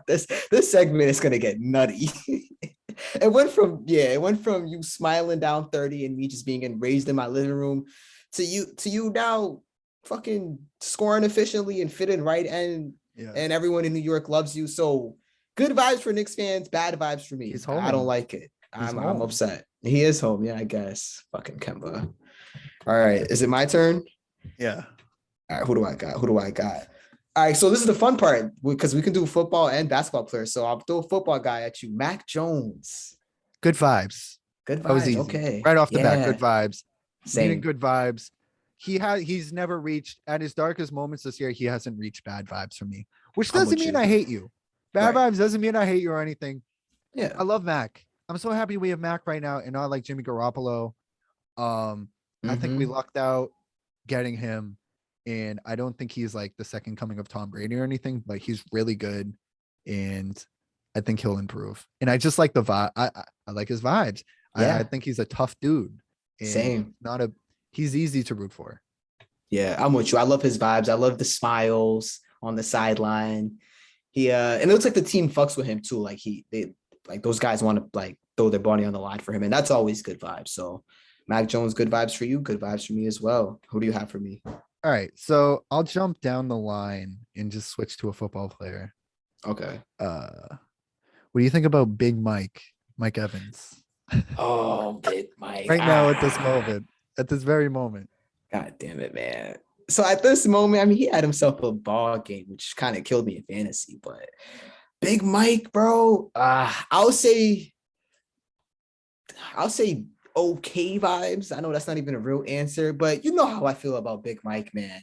S2: This segment is gonna get nutty. It went from you smiling down 30 and me just being enraged in my living room to you now fucking scoring efficiently and fitting right end, and everyone in New York loves you. So good vibes for Knicks fans, bad vibes for me.
S1: He's home.
S2: I don't like it. I'm upset. He is home, yeah, I guess. Fucking Kemba. All right, is it my turn?
S1: Yeah.
S2: All right, who do I got? All right, so this is the fun part because we can do football and basketball players. So I'll throw a football guy at you, Mac Jones.
S1: Good vibes.
S2: Good
S1: That was
S2: vibes.
S1: easy.
S2: Okay.
S1: Right off the bat, good vibes.
S2: Same.
S1: Good vibes. He's never reached at his darkest moments this year. He hasn't reached bad vibes from me, which doesn't mean I hate you. Bad vibes doesn't mean I hate you or anything.
S2: Yeah.
S1: I love Mac. I'm so happy we have Mac right now and not like Jimmy Garoppolo. I think we lucked out getting him. And I don't think he's like the second coming of Tom Brady or anything, but he's really good. And I think he'll improve. And I just like the vibe. I like his vibes. I think he's a tough dude. And
S2: Same.
S1: He's easy to root for.
S2: Yeah, I'm with you. I love his vibes. I love the smiles on the sideline. He and it looks like the team fucks with him too. Like those guys want to like throw their body on the line for him. And that's always good vibes. So Mac Jones, good vibes for you. Good vibes for me as well. Who do you have for me?
S1: All right, so I'll jump down the line and just switch to a football player.
S2: Okay.
S1: What do you think about Big Mike Evans?
S2: Oh, Big Mike.
S1: Right now at this very moment.
S2: God damn it, man. So at this moment, I mean, he had himself a ball game, which kind of killed me in fantasy, but Big Mike, bro, I'll say okay vibes. I know that's not even a real answer, but you know how I feel about Big Mike, man.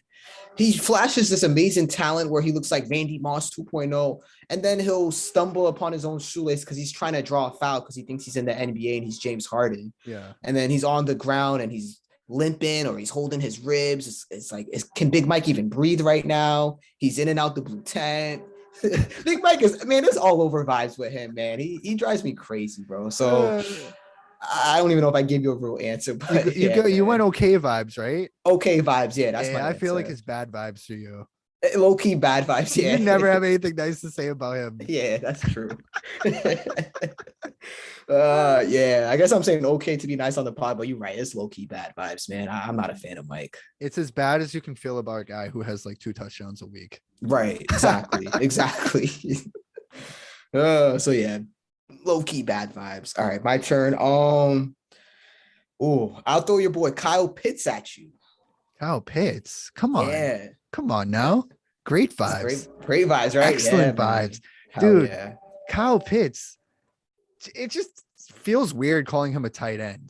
S2: He flashes this amazing talent where he looks like Randy Moss 2.0, and then he'll stumble upon his own shoelace because he's trying to draw a foul because he thinks he's in the NBA and he's James Harden.
S1: Yeah. And
S2: then he's on the ground and he's limping or he's holding his ribs. It's like, can Big Mike even breathe right now? He's in and out the blue tent. Big Mike it's all over vibes with him, man. He drives me crazy, bro. So I don't even know if I give you a real answer, but
S1: you went okay vibes, right?
S2: Okay vibes, yeah. That's my
S1: I feel like it's bad vibes for you.
S2: Low key bad vibes, yeah.
S1: You never have anything nice to say about him.
S2: Yeah, that's true. Yeah, I guess I'm saying okay to be nice on the pod, but you're right. It's low key bad vibes, man. I'm not a fan of Mike.
S1: It's as bad as you can feel about a guy who has like 2 touchdowns a week.
S2: Right. Exactly. So yeah, low key bad vibes. All right, my turn. I'll throw your boy Kyle Pitts at you.
S1: Kyle Pitts, come on.
S2: Yeah.
S1: Come on now. Great vibes.
S2: Great vibes, right?
S1: Excellent vibes. Dude, Kyle Pitts, it just feels weird calling him a tight end.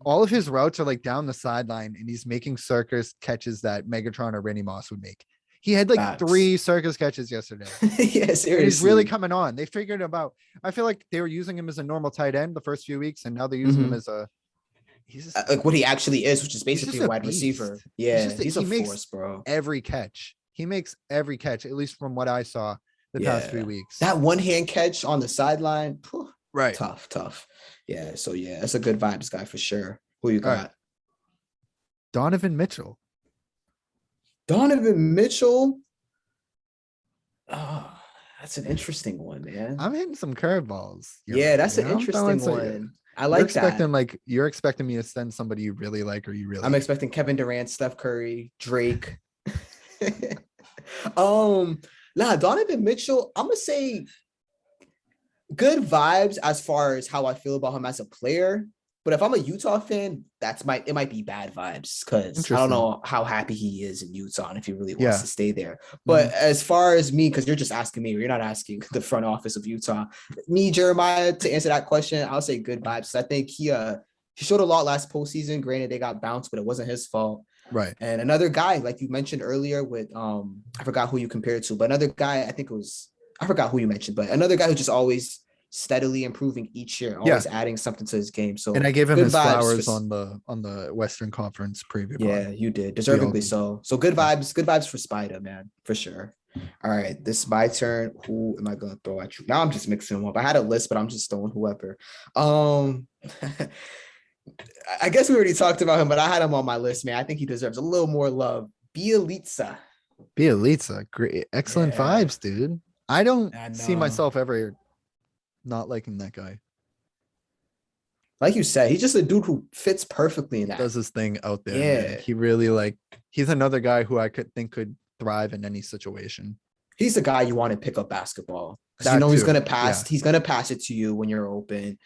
S1: All of his routes are like down the sideline and he's making circus catches that Megatron or Randy Moss would make. He had like 3 circus catches yesterday.
S2: Yeah, seriously.
S1: And he's really coming on. They figured about, I feel like they were using him as a normal tight end the first few weeks, and now they're using him as he's just,
S2: like what he actually is, which is basically a wide receiver. Yeah, he's a force, bro.
S1: Every catch. He makes every catch, at least from what I saw the past 3 weeks.
S2: That one-hand catch on the sideline,
S1: right?
S2: Tough. Yeah, so yeah, that's a good vibes guy for sure. Who you got? Right.
S1: Donovan Mitchell.
S2: Oh, that's an interesting one, man.
S1: I'm hitting some curveballs.
S2: That's an interesting one. I like that.
S1: You're expecting me to send somebody you really like, or you really?
S2: I'm expecting Kevin Durant, Steph Curry, Drake. Donovan Mitchell, I'm gonna say good vibes as far as how I feel about him as a player. But if I'm a Utah fan, it might be bad vibes because I don't know how happy he is in Utah and if he really wants to stay there. But as far as me, because you're just asking me, you're not asking the front office of Utah. Me, Jeremiah, to answer that question, I'll say good vibes. I think he showed a lot last postseason. Granted, they got bounced, but it wasn't his fault.
S1: Right.
S2: And another guy, like you mentioned earlier with I forgot who you compared to, but another guy, I forgot who you mentioned, but another guy who just always steadily improving each year, always adding something to his game. So,
S1: and I gave him his flowers on the Western Conference preview.
S2: Yeah, you did, deservingly so. So good vibes for Spider, man, for sure. All right, this is my turn. Who am I gonna throw at you? Now I'm just mixing them up. I had a list, but I'm just throwing whoever. I guess we already talked about him, but I had him on my list, man. I think he deserves a little more love. Bielitsa,
S1: great, excellent vibes, dude. I don't see myself ever not liking that guy.
S2: Like you said, he's just a dude who fits perfectly in that.
S1: Does his thing out there.
S2: Yeah.
S1: Man. He really he's another guy who I could thrive in any situation.
S2: He's the guy you want to pick up basketball because you know he's gonna pass.
S1: Yeah.
S2: He's gonna pass it to you when you're open,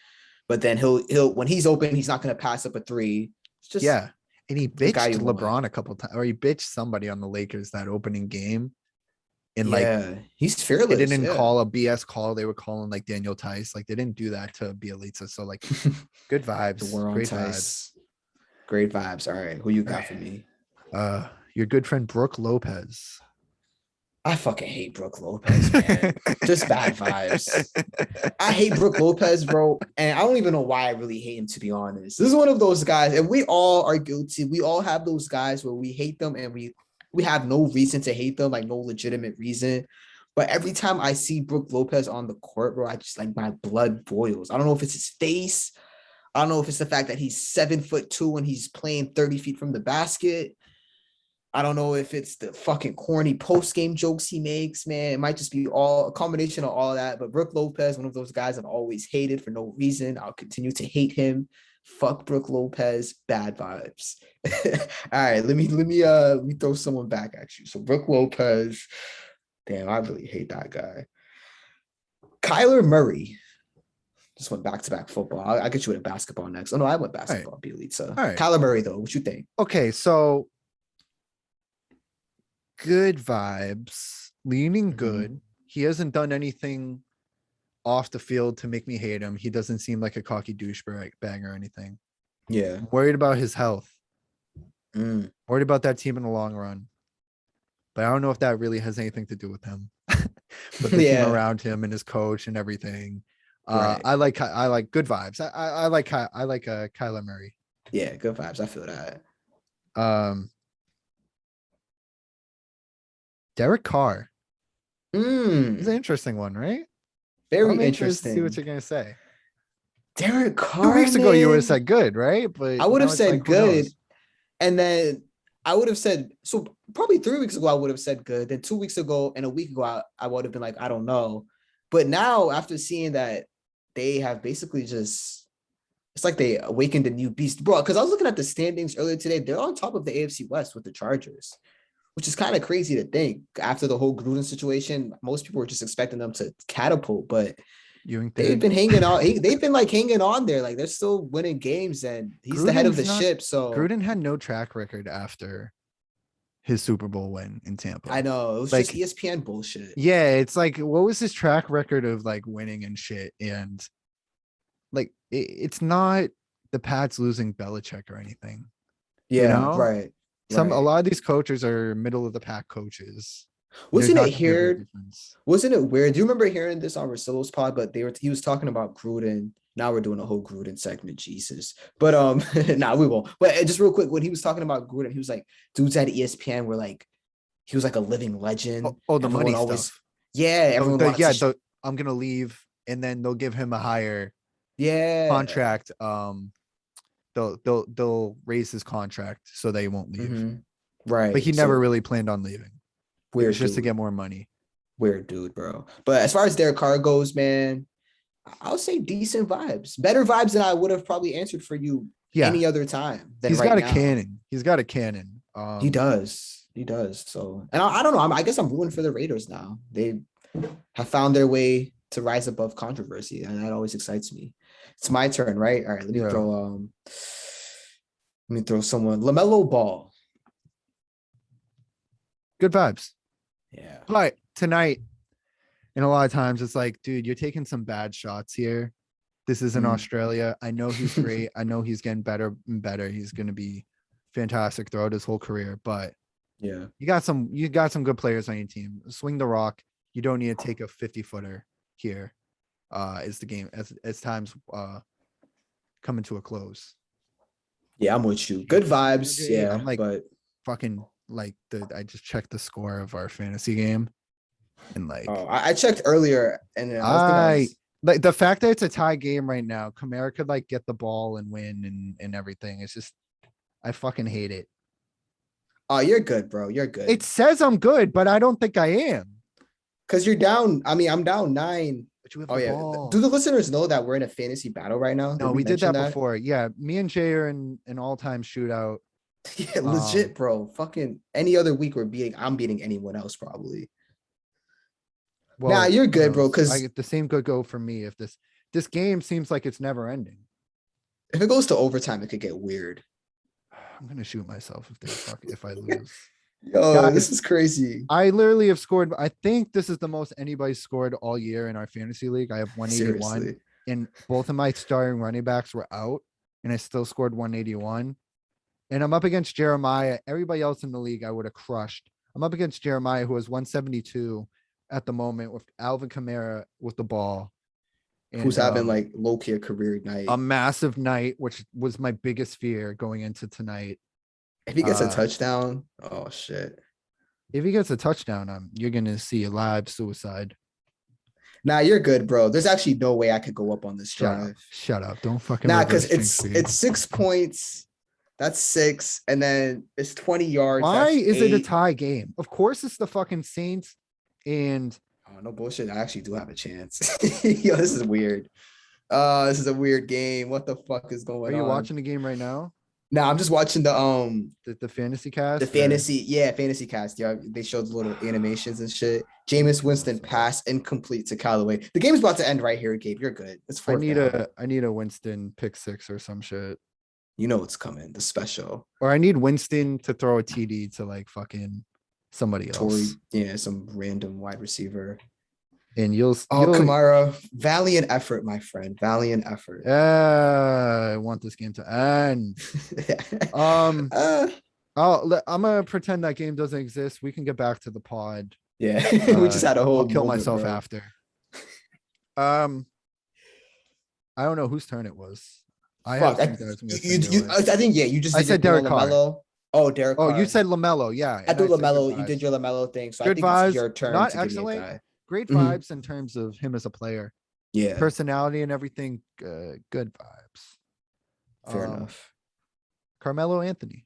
S2: but then he'll when he's open, he's not gonna pass up a three. It's just
S1: and he bitched LeBron a couple times, or he bitched somebody on the Lakers that opening game. And
S2: he's fearless.
S1: They didn't call a BS call. They were calling like Daniel Tice. Like they didn't do that to Bielitsa. So like, good vibes. Great vibes.
S2: Great vibes. All right, who you got for me?
S1: Your good friend Brook Lopez.
S2: I fucking hate Brook Lopez, man. Just bad vibes. I hate Brook Lopez, bro. And I don't even know why I really hate him, to be honest. This is one of those guys, and we all are guilty. We all have those guys where we hate them and we have no reason to hate them, like no legitimate reason. But every time I see Brook Lopez on the court, bro, I just like my blood boils. I don't know if it's his face. I don't know if it's the fact that he's 7'2" and he's playing 30 feet from the basket. I don't know if it's the fucking corny post-game jokes he makes, man. It might just be a combination of all of that. But Brook Lopez, one of those guys I've always hated for no reason. I'll continue to hate him. Fuck Brook Lopez, bad vibes. All right, let me throw someone back at you. So Brook Lopez, damn, I really hate that guy. Kyler Murray. Just went back-to-back football. I'll get you with a basketball next. Oh no, I went basketball, Bielitsa. All right. Kyler Murray, though, what you think?
S1: Okay, so good vibes, leaning good. He hasn't done anything off the field to make me hate him. He doesn't seem like a cocky douchebag or anything.
S2: Yeah.
S1: I'm worried about his health. Worried about that team in the long run. But I don't know if that really has anything to do with him. But the team around him and his coach and everything. Right. I like good vibes. I like Kyler Murray.
S2: Yeah, good vibes. I feel that.
S1: Derek Carr. He's an interesting one, right?
S2: Very interesting.
S1: See what you're gonna say.
S2: Derek Carr.
S1: 2 weeks ago, you would have said good, right? But
S2: I would have said good, and then I would have said so. Probably 3 weeks ago, I would have said good. Then 2 weeks ago and a week ago, I would have been like, I don't know. But now, after seeing that they have basically just, it's like they awakened a new beast, bro. Because I was looking at the standings earlier today. They're on top of the AFC West with the Chargers, which is kind of crazy to think after the whole Gruden situation. Most people were just expecting them to catapult, but they've been hanging on. They've been like hanging on there. Like they're still winning games and he's the head of the ship. So
S1: Gruden had no track record after his Super Bowl win in Tampa.
S2: I know. It was like, just ESPN bullshit.
S1: Yeah. It's like, what was his track record of like winning and shit? And like, it's not the Pats losing Belichick or anything.
S2: Yeah. You know? Right.
S1: A lot of these coaches are middle of the pack coaches.
S2: Wasn't it weird? Do you remember hearing this on Rosillo's pod? But he was talking about Gruden. Now we're doing a whole Gruden segment, Jesus. But we won't. But just real quick, when he was talking about Gruden, he was like, dudes at ESPN were like, he was like a living legend.
S1: Oh, the money stuff.
S2: Yeah, everyone.
S1: I'm gonna leave, and then they'll give him a higher contract. They'll raise his contract so they won't leave.
S2: Right.
S1: But he never really planned on leaving.
S2: Weird,
S1: just to get more money.
S2: Weird dude, bro. But as far as Derek Carr goes, man, I'll say decent vibes. Better vibes than I would have probably answered for you any other time.
S1: He's got a cannon. He's got a cannon.
S2: He does. So, and I don't know. I guess I'm rooting for the Raiders now. They have found their way to rise above controversy, and that always excites me. It's my turn, right? All right, let me throw someone. LaMelo Ball.
S1: Good vibes.
S2: Yeah.
S1: But tonight, and a lot of times it's like, dude, you're taking some bad shots here. This isn't Australia. I know he's great. I know he's getting better and better. He's going to be fantastic throughout his whole career. But
S2: yeah, you
S1: got some good players on your team. Swing the rock. You don't need to take a 50-footer here. As the game as times coming to a close.
S2: Yeah, I'm with you. Good vibes. Yeah,
S1: I'm like
S2: but
S1: fucking like I just checked the score of our fantasy game, and like
S2: I checked earlier, and
S1: I like the fact that it's a tie game right now. Kamara could like get the ball and win and everything. It's just I fucking hate it.
S2: Oh, you're good, bro. You're good.
S1: It says I'm good, but I don't think I am.
S2: Because you're down. I mean, I'm down 9
S1: but you have
S2: Oh
S1: the
S2: yeah.
S1: ball.
S2: Do the listeners know that we're in a fantasy battle right now?
S1: No, we did that before. Yeah, me and Jay are in an all-time shootout.
S2: Yeah, legit, bro. Fucking any other week I'm beating anyone else probably.
S1: Well,
S2: nah, you're good, bro. Because
S1: the same could go for me if this game seems like it's never ending.
S2: if it goes to overtime, it could get weird.
S1: I'm gonna shoot myself if I lose.
S2: Yo, guys, this is crazy.
S1: I literally have scored. I think this is the most anybody's scored all year in our fantasy league. I have 181,
S2: Seriously.
S1: and both of my starting running backs were out, and I still scored 181. And I'm up against Jeremiah. Everybody else in the league I would have crushed. I'm up against Jeremiah, who has 172 at the moment with Alvin Kamara with the ball.
S2: And, who's having like low-key a career night.
S1: A massive night, which was my biggest fear going into tonight.
S2: If he gets a touchdown, oh shit.
S1: If he gets a touchdown, you're gonna see a live suicide.
S2: Nah, you're good, bro. There's actually no way I could go up on this drive.
S1: Shut up. Don't fucking
S2: because it's 6 points. That's 6, and then it's 20 yards.
S1: Why is it a tie game? Of course it's the fucking Saints and
S2: oh, no bullshit. I actually do have a chance. Yo, this is weird. This is a weird game. What the fuck is going on?
S1: Are you watching the game right now?
S2: No, I'm just watching the
S1: fantasy cast.
S2: The fantasy cast. Yeah, they showed little animations and shit. Jameis Winston pass incomplete to Callaway. The game's about to end right here, Gabe. You're good. It's
S1: I need a Winston pick 6 or some shit.
S2: You know what's coming, the special.
S1: Or I need Winston to throw a TD to like fucking somebody else.
S2: Some random wide receiver.
S1: And you'll
S2: Kamara, valiant effort, my friend. Valiant effort.
S1: I want this game to end. I'm gonna pretend that game doesn't exist. We can get back to the pod.
S2: Yeah, we just had a whole.
S1: I'll kill myself after. I don't know whose turn it was.
S2: I think you
S1: said Derek Carr.
S2: Oh, Derek Carr.
S1: Oh, you said LaMelo. Yeah,
S2: I do LaMelo. You did your LaMelo thing, so
S1: good
S2: I think
S1: vibes,
S2: it's your turn.
S1: Not
S2: to
S1: excellent.
S2: Give me a guy.
S1: Great vibes in terms of him as a player.
S2: Yeah,
S1: personality and everything. Good vibes.
S2: Fair enough.
S1: Carmelo Anthony.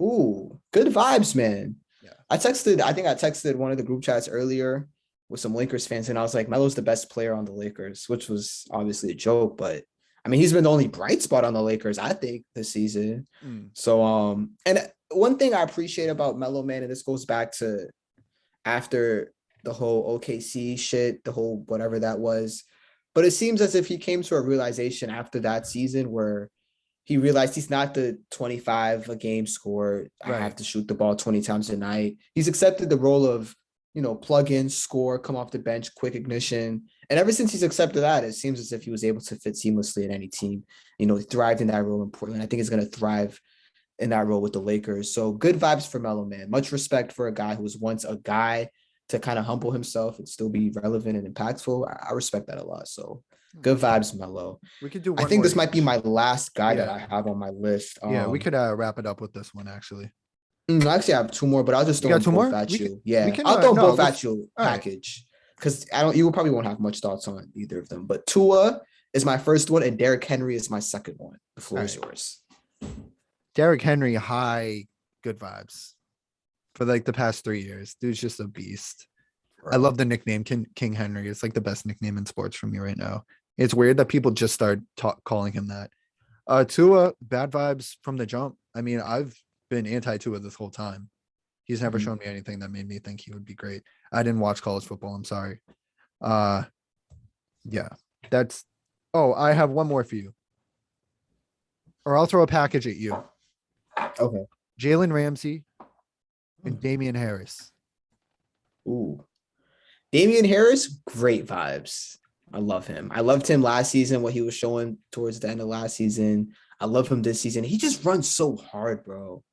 S2: Ooh, good vibes, man.
S1: Yeah.
S2: I think I texted one of the group chats earlier with some Lakers fans, and I was like, Melo's the best player on the Lakers, which was obviously a joke, but I mean, he's been the only bright spot on the Lakers, I think, this season. So, and one thing I appreciate about Melo, man, and this goes back to after the whole OKC shit, the whole whatever that was, but it seems as if he came to a realization after that season where he realized he's not the 25 a game scorer. Right. I have to shoot the ball 20 times a night. He's accepted the role of, plug in, score, come off the bench, quick ignition. And ever since he's accepted that, it seems as if he was able to fit seamlessly in any team. He thrived in that role in Portland. I think he's going to thrive in that role with the Lakers. So good vibes for Melo, man. Much respect for a guy who was once a guy to kind of humble himself and still be relevant and impactful. I respect that a lot. So good vibes, Melo.
S1: We could do
S2: one. I think this might be my last guy that I have on my list.
S1: We could wrap it up with this one, actually.
S2: Actually, I have 2 more, but I'll just throw them both at you. I'll throw both at you package because you probably won't have much thoughts on either of them. But Tua is my first one, and Derrick Henry is my second one. The floor is yours.
S1: Derrick Henry, good vibes for like the past 3 years. Dude's just a beast. Right. I love the nickname King Henry. It's like the best nickname in sports for me right now. It's weird that people just start calling him that. Tua, bad vibes from the jump. I mean, I've been anti-Tua this whole time. He's never shown me anything that made me think he would be great. I didn't watch college football. I'm sorry. I have one more for you. Or I'll throw a package at you.
S2: Okay.
S1: Jalen Ramsey and Damien Harris.
S2: Ooh. Damien Harris, great vibes. I love him. I loved him last season, what he was showing towards the end of last season. I love him this season. He just runs so hard, bro.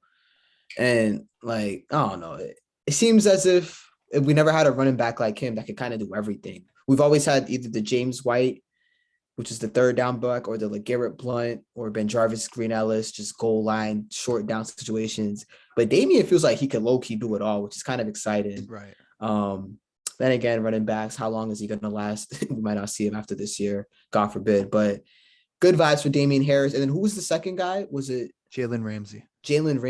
S2: And like, I don't know. It seems as if we never had a running back like him that could kind of do everything. We've always had either the James White, which is the third down back, or the LeGarrette Blount or Ben Jarvis, Green Ellis, just goal line, short down situations. But Damien feels like he could low-key do it all, which is kind of exciting.
S1: Right.
S2: Then again, running backs, how long is he going to last? We might not see him after this year, God forbid. But good vibes for Damien Harris. And then who was the second guy? Was it
S1: Jalen Ramsey?
S2: Jalen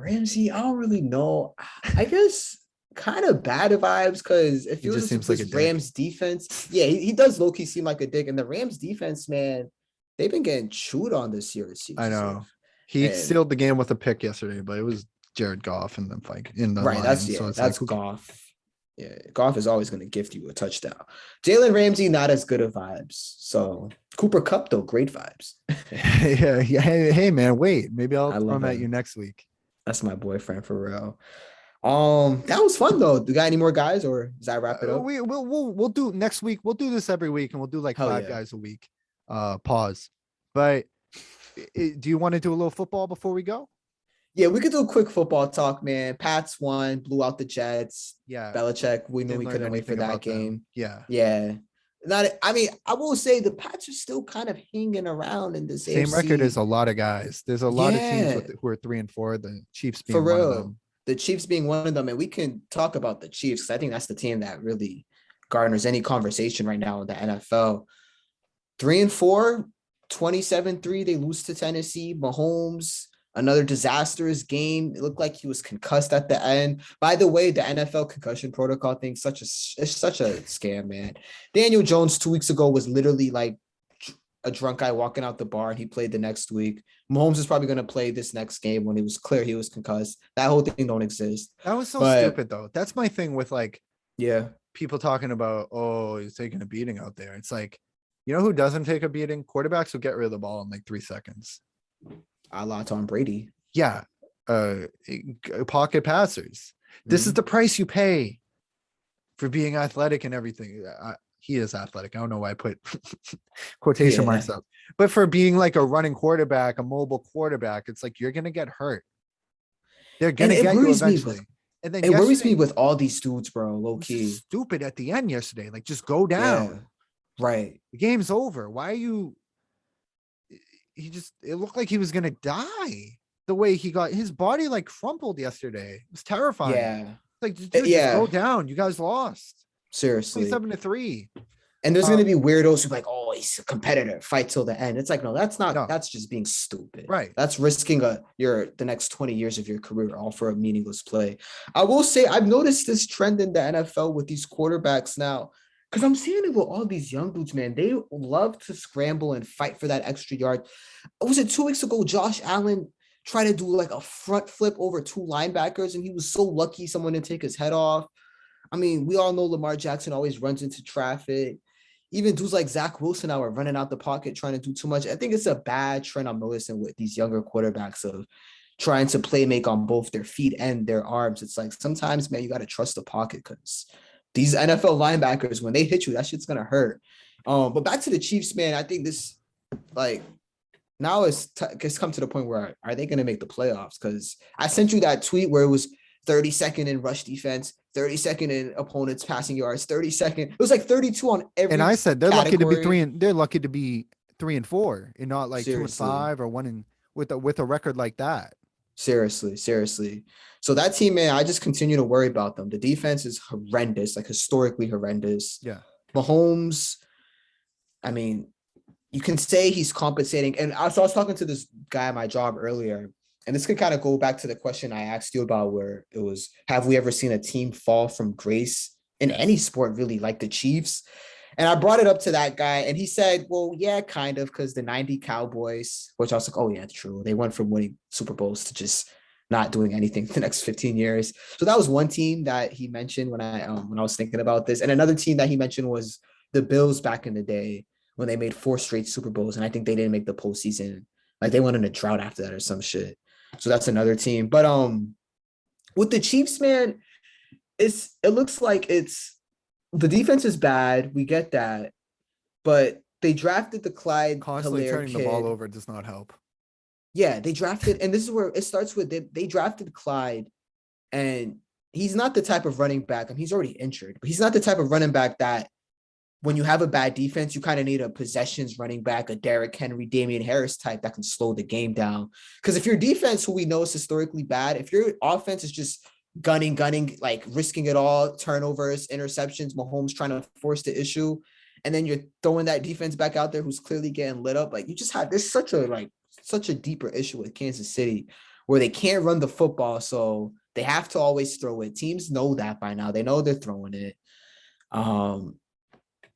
S2: Ramsey, I don't really know. I guess kind of bad vibes because it
S1: He
S2: feels
S1: just
S2: as if
S1: seems like a
S2: this
S1: dick.
S2: Rams defense. Yeah, he does low key seem like a dick, and the Rams defense, man, they've been getting chewed on this year. It seems
S1: I
S2: as
S1: know.
S2: if.
S1: He
S2: And
S1: sealed the game with a pick yesterday, but it was Jared Goff in the fight in the
S2: right,
S1: Lions. So it's like,
S2: that's Goff. Yeah, Goff is always going to gift you a touchdown. Jalen Ramsey, not as good of vibes. So Cooper Cup, though, great vibes.
S1: yeah. Hey, man, wait. Maybe I'll
S2: I
S1: throw
S2: love
S1: him at you
S2: him.
S1: next week.
S2: That's my boyfriend for real. That was fun though. Do you got any more guys, or does that wrap it up?
S1: We'll do next week. We'll do this every week, and we'll do like
S2: Hell
S1: 5
S2: yeah.
S1: guys a week. Pause. But do you want to do a little football before we go?
S2: Yeah, we could do a quick football talk, man. Pats won, blew out the Jets.
S1: Yeah.
S2: Belichick, we knew we couldn't wait for that game.
S1: Yeah.
S2: Yeah. I mean, I will say the Pats are still kind of hanging around in the
S1: same
S2: AFC.
S1: record as a lot of guys. There's a lot of teams who are 3-4. The Chiefs being one of them.
S2: The Chiefs being one of them, and we can talk about the Chiefs. I think that's the team that really garners any conversation right now in the NFL. 3-4, 27-3. They lose to Tennessee. Mahomes, another disastrous game. It looked like he was concussed at the end. By the way, the NFL concussion protocol thing, it's such a scam, man. Daniel Jones 2 weeks ago was literally like a drunk guy walking out the bar, and he played the next week. Mahomes is probably going to play this next game when it was clear he was concussed. That whole thing don't exist.
S1: That was so stupid, though. That's my thing with people talking about, oh, he's taking a beating out there. It's like, you know who doesn't take a beating? Quarterbacks who get rid of the ball in like 3 seconds.
S2: A la Tom Brady.
S1: Yeah. Pocket passers. This is the price you pay for being athletic and everything. He is athletic. I don't know why I put quotation marks up, but for being like a running quarterback, a mobile quarterback, it's like, you're going to get hurt. They're going to get you eventually.
S2: And then it worries me with all these dudes, bro, low key.
S1: Stupid at the end yesterday. Like, just go down.
S2: Yeah, right.
S1: The game's over. Why are you? It looked like he was going to die the way he got his body like crumpled yesterday. It was terrifying.
S2: Yeah.
S1: Like, dude, just go down. You guys lost.
S2: Seriously.
S1: 7-3.
S2: And there's going to be weirdos who are like, oh, he's a competitor, fight till the end. It's like, no, that's not, that's just being stupid.
S1: Right.
S2: That's risking the next 20 years of your career all for a meaningless play. I will say, I've noticed this trend in the NFL with these quarterbacks now, because I'm seeing it with all these young dudes, man. They love to scramble and fight for that extra yard. Was it 2 weeks ago, Josh Allen tried to do like a front flip over 2 linebackers, and he was so lucky someone didn't take his head off. I mean, we all know Lamar Jackson always runs into traffic. Even dudes like Zach Wilson now are running out the pocket trying to do too much. I think it's a bad trend I'm noticing with these younger quarterbacks of trying to play make on both their feet and their arms. It's like, sometimes, man, you got to trust the pocket, because these NFL linebackers, when they hit you, that shit's going to hurt. But back to the Chiefs, man, I think this, like, now it's come to the point where are they going to make the playoffs? Because I sent you that tweet where it was 32nd in rush defense, 32nd in opponents passing yards, 32nd. It was like 32 on every.
S1: And I said they're
S2: category.
S1: lucky to be 3-4 and not like
S2: Seriously.
S1: 2-5 or 1 with a record like that.
S2: Seriously. So that team, man, I just continue to worry about them. The defense is horrendous, like historically horrendous.
S1: Yeah.
S2: Mahomes, I mean, you can say he's compensating. And I was talking to this guy at my job earlier, and this could kind of go back to the question I asked you about, where it was, have we ever seen a team fall from grace in any sport, really, like the Chiefs? And I brought it up to that guy, and he said, well, yeah, kind of, because the 90 Cowboys, which I was like, oh, yeah, true. They went from winning Super Bowls to just not doing anything for the next 15 years. So that was one team that he mentioned when I was thinking about this. And another team that he mentioned was the Bills back in the day when they made 4 straight Super Bowls, and I think they didn't make the postseason. Like, they went in a drought after that or some shit. So that's another team. But with the Chiefs, man, it looks like the defense is bad. We get that. But they drafted the Clyde
S1: Constantly
S2: Hilaire
S1: turning
S2: kid.
S1: the ball over does not help.
S2: Yeah, they drafted, and this is where it starts with, they drafted Clyde, and he's not the type of running back, and he's already injured, but he's not the type of running back that when you have a bad defense, you kind of need a possessions running back, a Derrick Henry, Damien Harris type that can slow the game down. Because if your defense, who we know is historically bad, if your offense is just gunning, like risking it all, turnovers, interceptions, Mahomes trying to force the issue, and then you're throwing that defense back out there who's clearly getting lit up, like, you just have, there's such a deeper issue with Kansas City where they can't run the football. So They have to always throw it. Teams know that by now. They know they're throwing it. I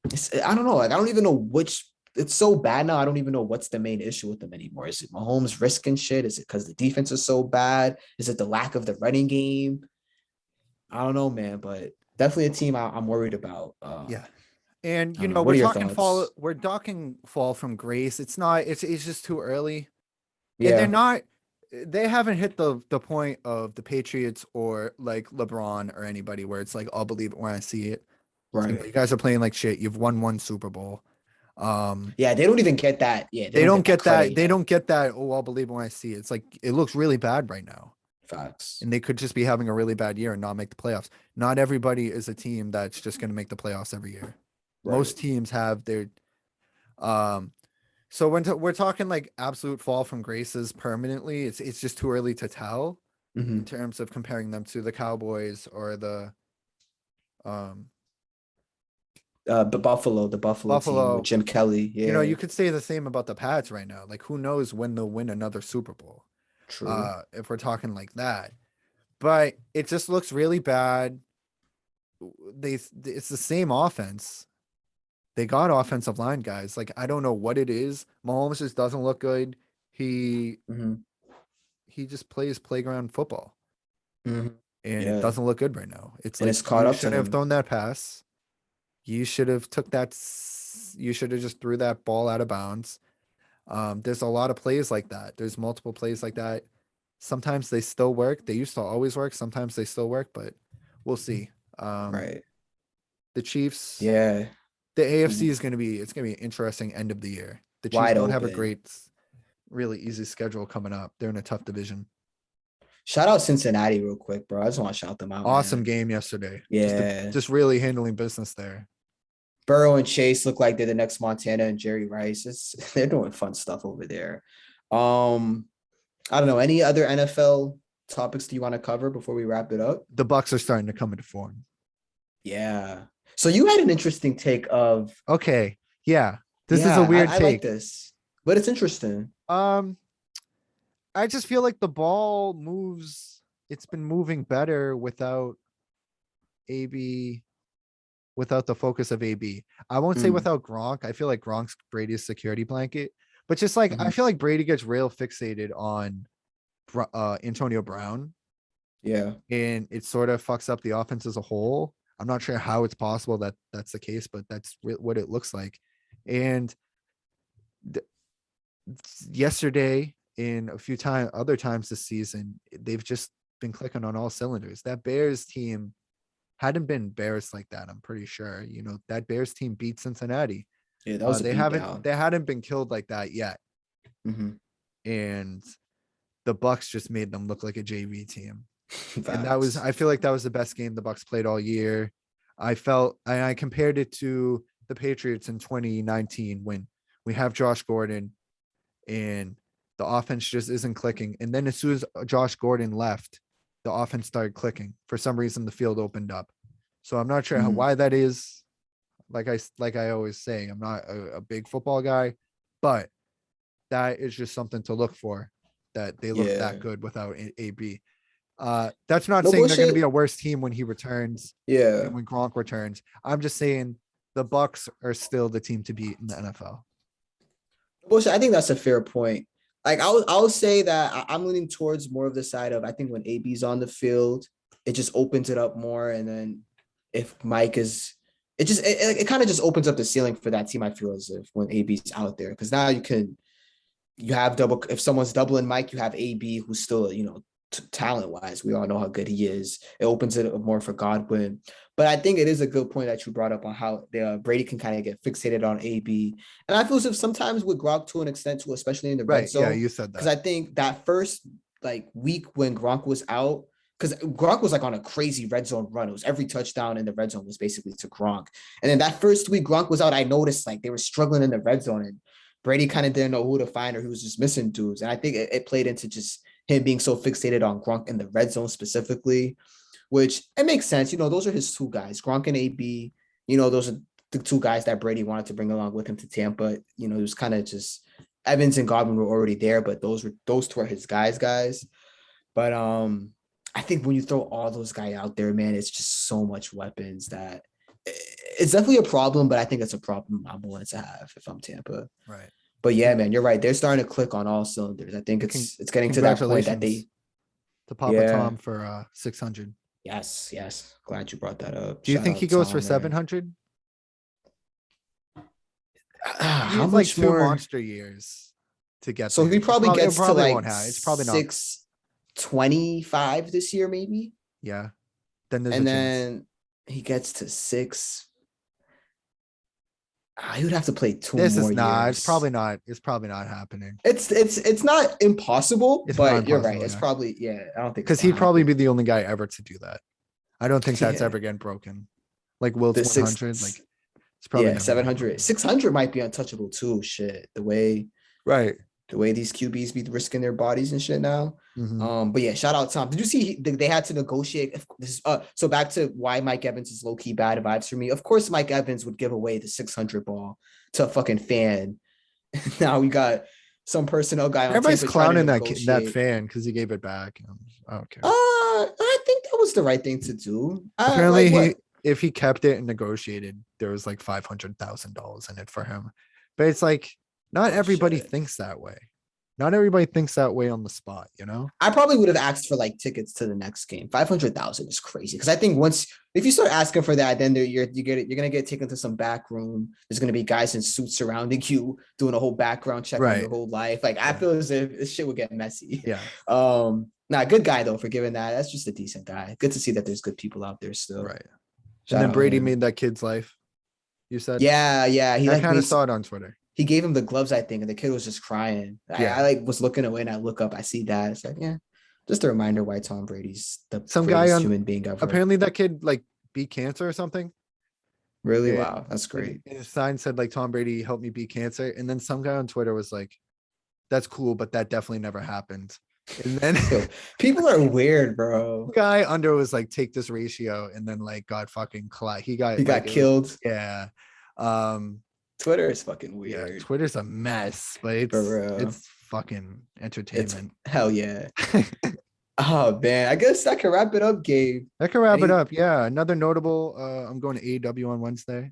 S2: don't know. Like, I don't even know which. It's so bad now. I don't even know what's the main issue with them anymore. Is it Mahomes risking shit? Is it because the defense is so bad? Is it the lack of the running game? I don't know, man. But definitely a team I'm worried about.
S1: Yeah. And
S2: what are your thoughts?
S1: we're talking fall from grace. It's not, it's just too early. And
S2: Yeah,
S1: they haven't hit the point of the Patriots or like LeBron or anybody where it's like, I'll believe it when I see it.
S2: right.
S1: You guys are playing like shit. You've won one Super Bowl.
S2: Yeah, they don't even get that. Yeah,
S1: They don't get that.
S2: credit
S1: They
S2: yet.
S1: don't get that. Oh, I'll believe it when I see it. It's like, it looks really bad right now.
S2: Facts.
S1: And they could just be having a really bad year and not make the playoffs. Not everybody is a team that's just going to make the playoffs every year.
S2: Right.
S1: Most teams have their, so when we're talking like absolute fall from graces permanently, it's just too early to tell in terms of comparing them to the Cowboys or the,
S2: the Buffalo team with Jim Kelly. Yeah,
S1: you could say the same about the Pats right now. Like, who knows when they'll win another Super Bowl?
S2: true.
S1: If we're talking like that, but it just looks really bad. It's the same offense. They got offensive line guys. Like, I don't know what it is. Mahomes just doesn't look good. He just plays playground football, and it doesn't look good right now. It's
S2: and
S1: like,
S2: it's caught
S1: you
S2: up to
S1: shouldn't have
S2: him.
S1: thrown that pass. You should have took that. You should have just threw that ball out of bounds. There's a lot of plays like that. There's multiple plays like that. Sometimes they still work. They used to always work. Sometimes they still work, but we'll see.
S2: Right.
S1: The Chiefs,
S2: Yeah.
S1: the AFC is it's gonna be an interesting end of the year. The Chiefs
S2: Wide
S1: don't have a
S2: open.
S1: great, really easy schedule coming up. They're in a tough division.
S2: Shout out Cincinnati real quick, bro. I just want to shout them out.
S1: Awesome
S2: Man.
S1: game yesterday.
S2: Yeah.
S1: Just really handling business there.
S2: Burrow and Chase look like they're the next Montana and Jerry Rice. They're doing fun stuff over there. I don't know. Any other NFL topics do you want to cover before we wrap it up?
S1: The Bucks are starting to come into form.
S2: Yeah. So you had an interesting take of.
S1: Okay. Yeah. This is a weird
S2: I
S1: take.
S2: like this, but it's interesting.
S1: I just feel like the ball moves. It's been moving better without AB, without the focus of AB. I won't say without Gronk. I feel like Gronk's Brady's security blanket, but just like, I feel like Brady gets real fixated on Antonio Brown.
S2: Yeah.
S1: And it sort of fucks up the offense as a whole. I'm not sure how it's possible that that's the case, but that's what it looks like. And yesterday, in a few other times this season, they've just been clicking on all cylinders. That Bears team hadn't been embarrassed like that. I'm pretty sure, that Bears team beat Cincinnati.
S2: Yeah, that was
S1: they hadn't been killed like that yet. And the Bucks just made them look like a JV team. And I feel like that was the best game the Bucks played all year. I compared it to the Patriots in 2019 when we have Josh Gordon and the offense just isn't clicking. And then as soon as Josh Gordon left, the offense started clicking. For some reason, the field opened up. So I'm not sure why that is. Like I always say, I'm not a big football guy, but that is just something to look for, that they look that good without AB. That's not saying they're going to be a worse team when he returns.
S2: Yeah.
S1: When Gronk returns, I'm just saying the Bucks are still the team to beat in the NFL.
S2: Bullshit. I think that's a fair point. Like I'll say that I'm leaning towards more of the side of, I think when AB's on the field, it just opens it up more. And then if Mike is, it kind of just opens up the ceiling for that team. I feel as if when AB's out there, because now you have if someone's doubling Mike, you have AB who's still, talent wise, we all know how good he is. It opens it up more for Godwin. But I think it is a good point that you brought up on how Brady can kind of get fixated on AB. And I feel as if sometimes with Gronk to an extent too, especially in the red zone.
S1: Yeah, you said that.
S2: Because I think that first week when Gronk was out, because Gronk was on a crazy red zone run. It was every touchdown in the red zone was basically to Gronk. And then that first week Gronk was out, I noticed they were struggling in the red zone and Brady kind of didn't know who to find, or he was just missing dudes. And I think it played into just him being so fixated on Gronk in the red zone specifically, which it makes sense. Those are his two guys, Gronk and AB. Those are the two guys that Brady wanted to bring along with him to Tampa. It was kind of just Evans and Godwin were already there, but those two are his guys. But I think when you throw all those guys out there, man, it's just so much weapons that it's definitely a problem, but I think it's a problem I'm willing to have if I'm Tampa.
S1: Right.
S2: But yeah, man, you're right. They're starting to click on all cylinders. I think it's getting to that point that they
S1: to Papa Tom for 600.
S2: Yes. Glad you brought that up.
S1: Do you think he goes for 700?
S2: How much
S1: like 2
S2: more
S1: monster years to get
S2: so
S1: there.
S2: he probably gets to like
S1: it's probably not
S2: 625 this year, maybe.
S1: Yeah. Then there's
S2: and then he gets to 6. He would have to play 2 more years.
S1: It's probably not happening.
S2: It's not impossible, but you're right. It's probably I don't think
S1: because he'd probably be the only guy ever to do that. I don't think that's ever getting broken. Like Wilt's 100, like it's probably
S2: 700. 600 might be untouchable too. Shit, the way these QBs be risking their bodies and shit now.
S1: Mm-hmm.
S2: But yeah, shout out Tom. Did you see they had to negotiate? So back to why Mike Evans is low key bad vibes for me. Of course, Mike Evans would give away the 600 ball to a fucking fan. Now we got some personnel guy.
S1: Everybody's clowning that fan because he gave it back. I don't care.
S2: I think that was the right thing to do.
S1: Apparently, if he kept it and negotiated, there was like $500,000 in it for him. But it's like not everybody thinks that way. Not everybody thinks that way on the spot, you know?
S2: I probably would have asked for like tickets to the next game. 500,000 is crazy. Because I think if you start asking for that, then you're gonna get taken to some back room. There's gonna be guys in suits surrounding you doing a whole background check on your whole life. Like I feel as if this shit would get messy.
S1: Yeah.
S2: Good guy though for giving that. That's just a decent guy. Good to see that there's good people out there still.
S1: Right. And then Brady made that kid's life. You said?
S2: Yeah.
S1: I kind of saw it on Twitter.
S2: He gave him the gloves, I think, and the kid was just crying.
S1: Yeah.
S2: I was looking away and I look up, I see that. It's like, just a reminder why Tom Brady's the greatest human being ever.
S1: Apparently that kid like beat cancer or something.
S2: Really? Wow, that's great.
S1: And his sign said like Tom Brady helped me beat cancer. And then some guy on Twitter was like, that's cool, but that definitely never happened. And then
S2: people are weird, bro.
S1: Guy under was like, take this ratio, and then like got fucking he got
S2: killed.
S1: Yeah.
S2: Twitter is fucking weird.
S1: Yeah, Twitter's a mess, but it's fucking entertainment.
S2: Hell yeah. Oh man, I guess that can wrap it up, Gabe.
S1: That can wrap it up. Yeah. Another notable. I'm going to AEW on Wednesday.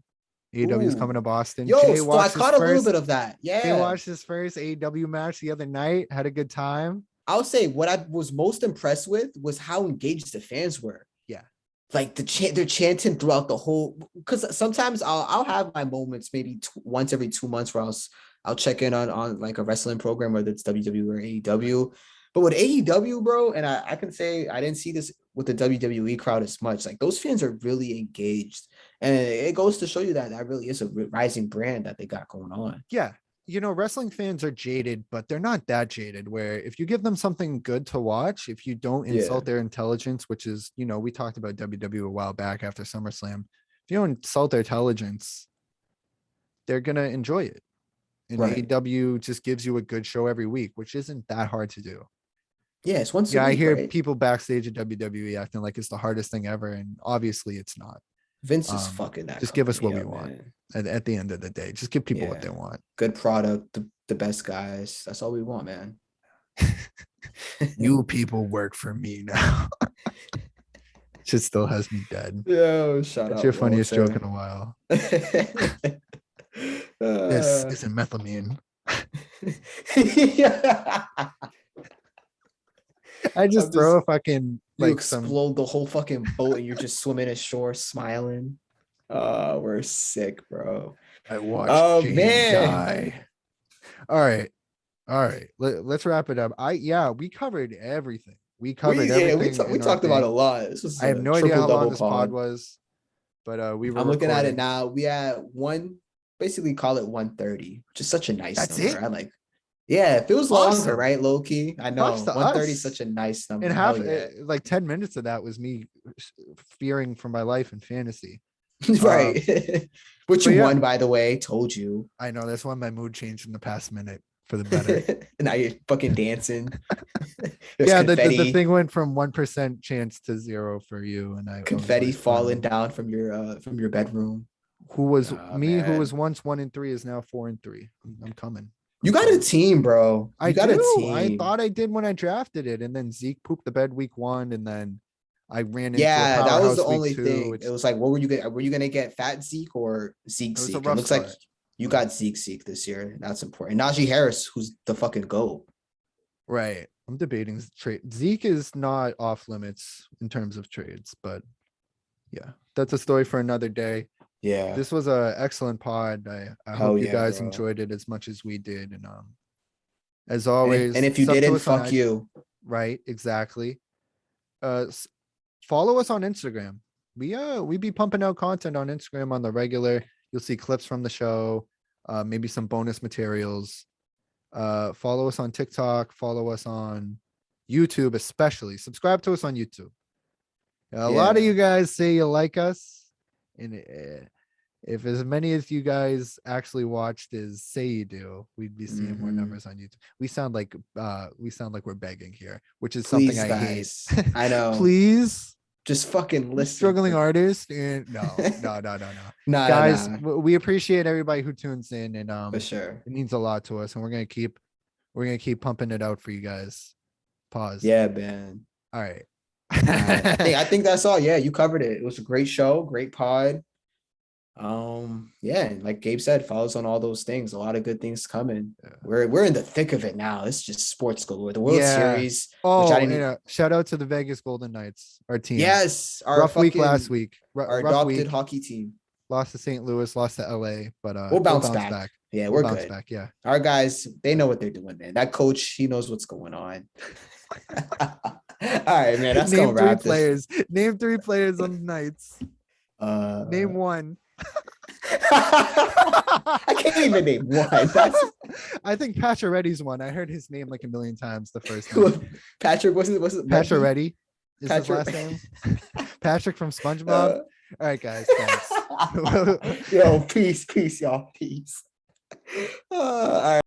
S1: AEW is coming to Boston.
S2: Yo, so I caught a little bit of that. Yeah.
S1: Jay watched his first AEW match the other night. Had a good time.
S2: I'll say what I was most impressed with was how engaged the fans were.
S1: Yeah.
S2: Like they're chanting throughout the whole, because sometimes I'll have my moments maybe once every 2 months where I'll check in on like a wrestling program, whether it's WWE or AEW. But with AEW, bro, and I can say I didn't see this with the WWE crowd as much. Like those fans are really engaged, and it goes to show you that really is a rising brand that they got going on.
S1: Yeah. You know, wrestling fans are jaded, but they're not that jaded where if you give them something good to watch, if you don't insult their intelligence, which is, you know, we talked about WWE a while back after SummerSlam. If you don't insult their intelligence, they're going to enjoy it. And AEW just gives you a good show every week, which isn't that hard to do.
S2: Yeah, it's once a week,
S1: I hear people backstage at WWE acting like it's the hardest thing ever, and obviously it's not.
S2: Vince is fucking that.
S1: Just give us what we want at the end of the day. Just give people what they want.
S2: Good product, the best guys. That's all we want, man.
S1: You people work for me now. Shit still has me dead.
S2: Yo, shut up.
S1: That's your funniest joke in a while. This isn't methylamine. I just throw a fucking
S2: like explode the whole fucking boat and you're just swimming ashore smiling. We're sick, bro.
S1: I watched James die. All right. Let's wrap it up. We covered everything. We everything.
S2: We talked about a lot.
S1: I have no idea how long this pod was, but I'm
S2: looking at it now. We had basically call it 1:30, which is such a nice number. I like. Yeah, if it was longer, right? Low key. I know 1:30 is such a nice number.
S1: And like 10 minutes of that was me fearing for my life in fantasy.
S2: Right. Which you won, by the way, told you.
S1: I know that's why my mood changed in the past minute for the better.
S2: And now you're fucking dancing.
S1: The thing went from 1% chance to 0 for you, and
S2: confetti falling down from your bedroom.
S1: Who was who was once 1-3 is now 4-3. I'm coming.
S2: You got a team, bro.
S1: I
S2: got a
S1: do.
S2: team.
S1: I thought I did when I drafted it, and then Zeke pooped the bed week 1, and then I ran into
S2: Yeah,
S1: a
S2: that was the
S1: powerhouse
S2: only
S1: week 2.
S2: thing. It was like, what were you gonna? Were you gonna get Fat Zeke or Zeke
S1: It was a
S2: Zeke? It
S1: rough
S2: looks like
S1: start,
S2: you
S1: but-
S2: got Zeke this year. That's important. Najee Harris, who's the fucking GOAT.
S1: Right. I'm debating trade. Zeke is not off limits in terms of trades, but yeah, that's a story for another day.
S2: Yeah.
S1: This was a excellent pod. I hope you guys enjoyed it as much as we did. And as always,
S2: and if you
S1: sub to
S2: didn't,
S1: us on
S2: fuck you.
S1: Right, exactly. Follow us on Instagram. We be pumping out content on Instagram on the regular. You'll see clips from the show, maybe some bonus materials. Follow us on TikTok, follow us on YouTube, especially subscribe to us on YouTube. A lot of you guys say you like us, and if as many as you guys actually watched as say you do, we'd be seeing more numbers on YouTube. We sound like we're begging here, which is
S2: Please,
S1: something I
S2: guys.
S1: hate.
S2: I know.
S1: Please,
S2: just fucking listen.
S1: Struggling artist, and no.
S2: Nah,
S1: guys, we appreciate everybody who tunes in, and
S2: for sure,
S1: it means a lot to us, and we're gonna keep pumping it out for you guys. Pause.
S2: Yeah, man.
S1: All right.
S2: I think that's all. Yeah, you covered it. It was a great show, great pod. Yeah, like Gabe said, follow us on all those things. A lot of good things coming. Yeah. We're in the thick of it now. It's just sports galore. The World Series.
S1: Shout out to the Vegas Golden Knights, our team.
S2: Yes,
S1: our rough week last week.
S2: Our adopted hockey team.
S1: Lost to St. Louis, lost to LA, but
S2: we'll bounce back. Yeah, we'll bounce back.
S1: Yeah,
S2: our guys, they know what they're doing, man. That coach, he knows what's going on. All right, man. That's
S1: Name 3 players. Name 3 players on the Knights. Name 1.
S2: I can't even name one.
S1: I think Pacioretty's one. I heard his name like a million times the first time.
S2: Patrick wasn't
S1: Pacioretty is his last name. Patrick from SpongeBob. All right, guys. Thanks.
S2: Yo, peace, y'all. Peace. All right.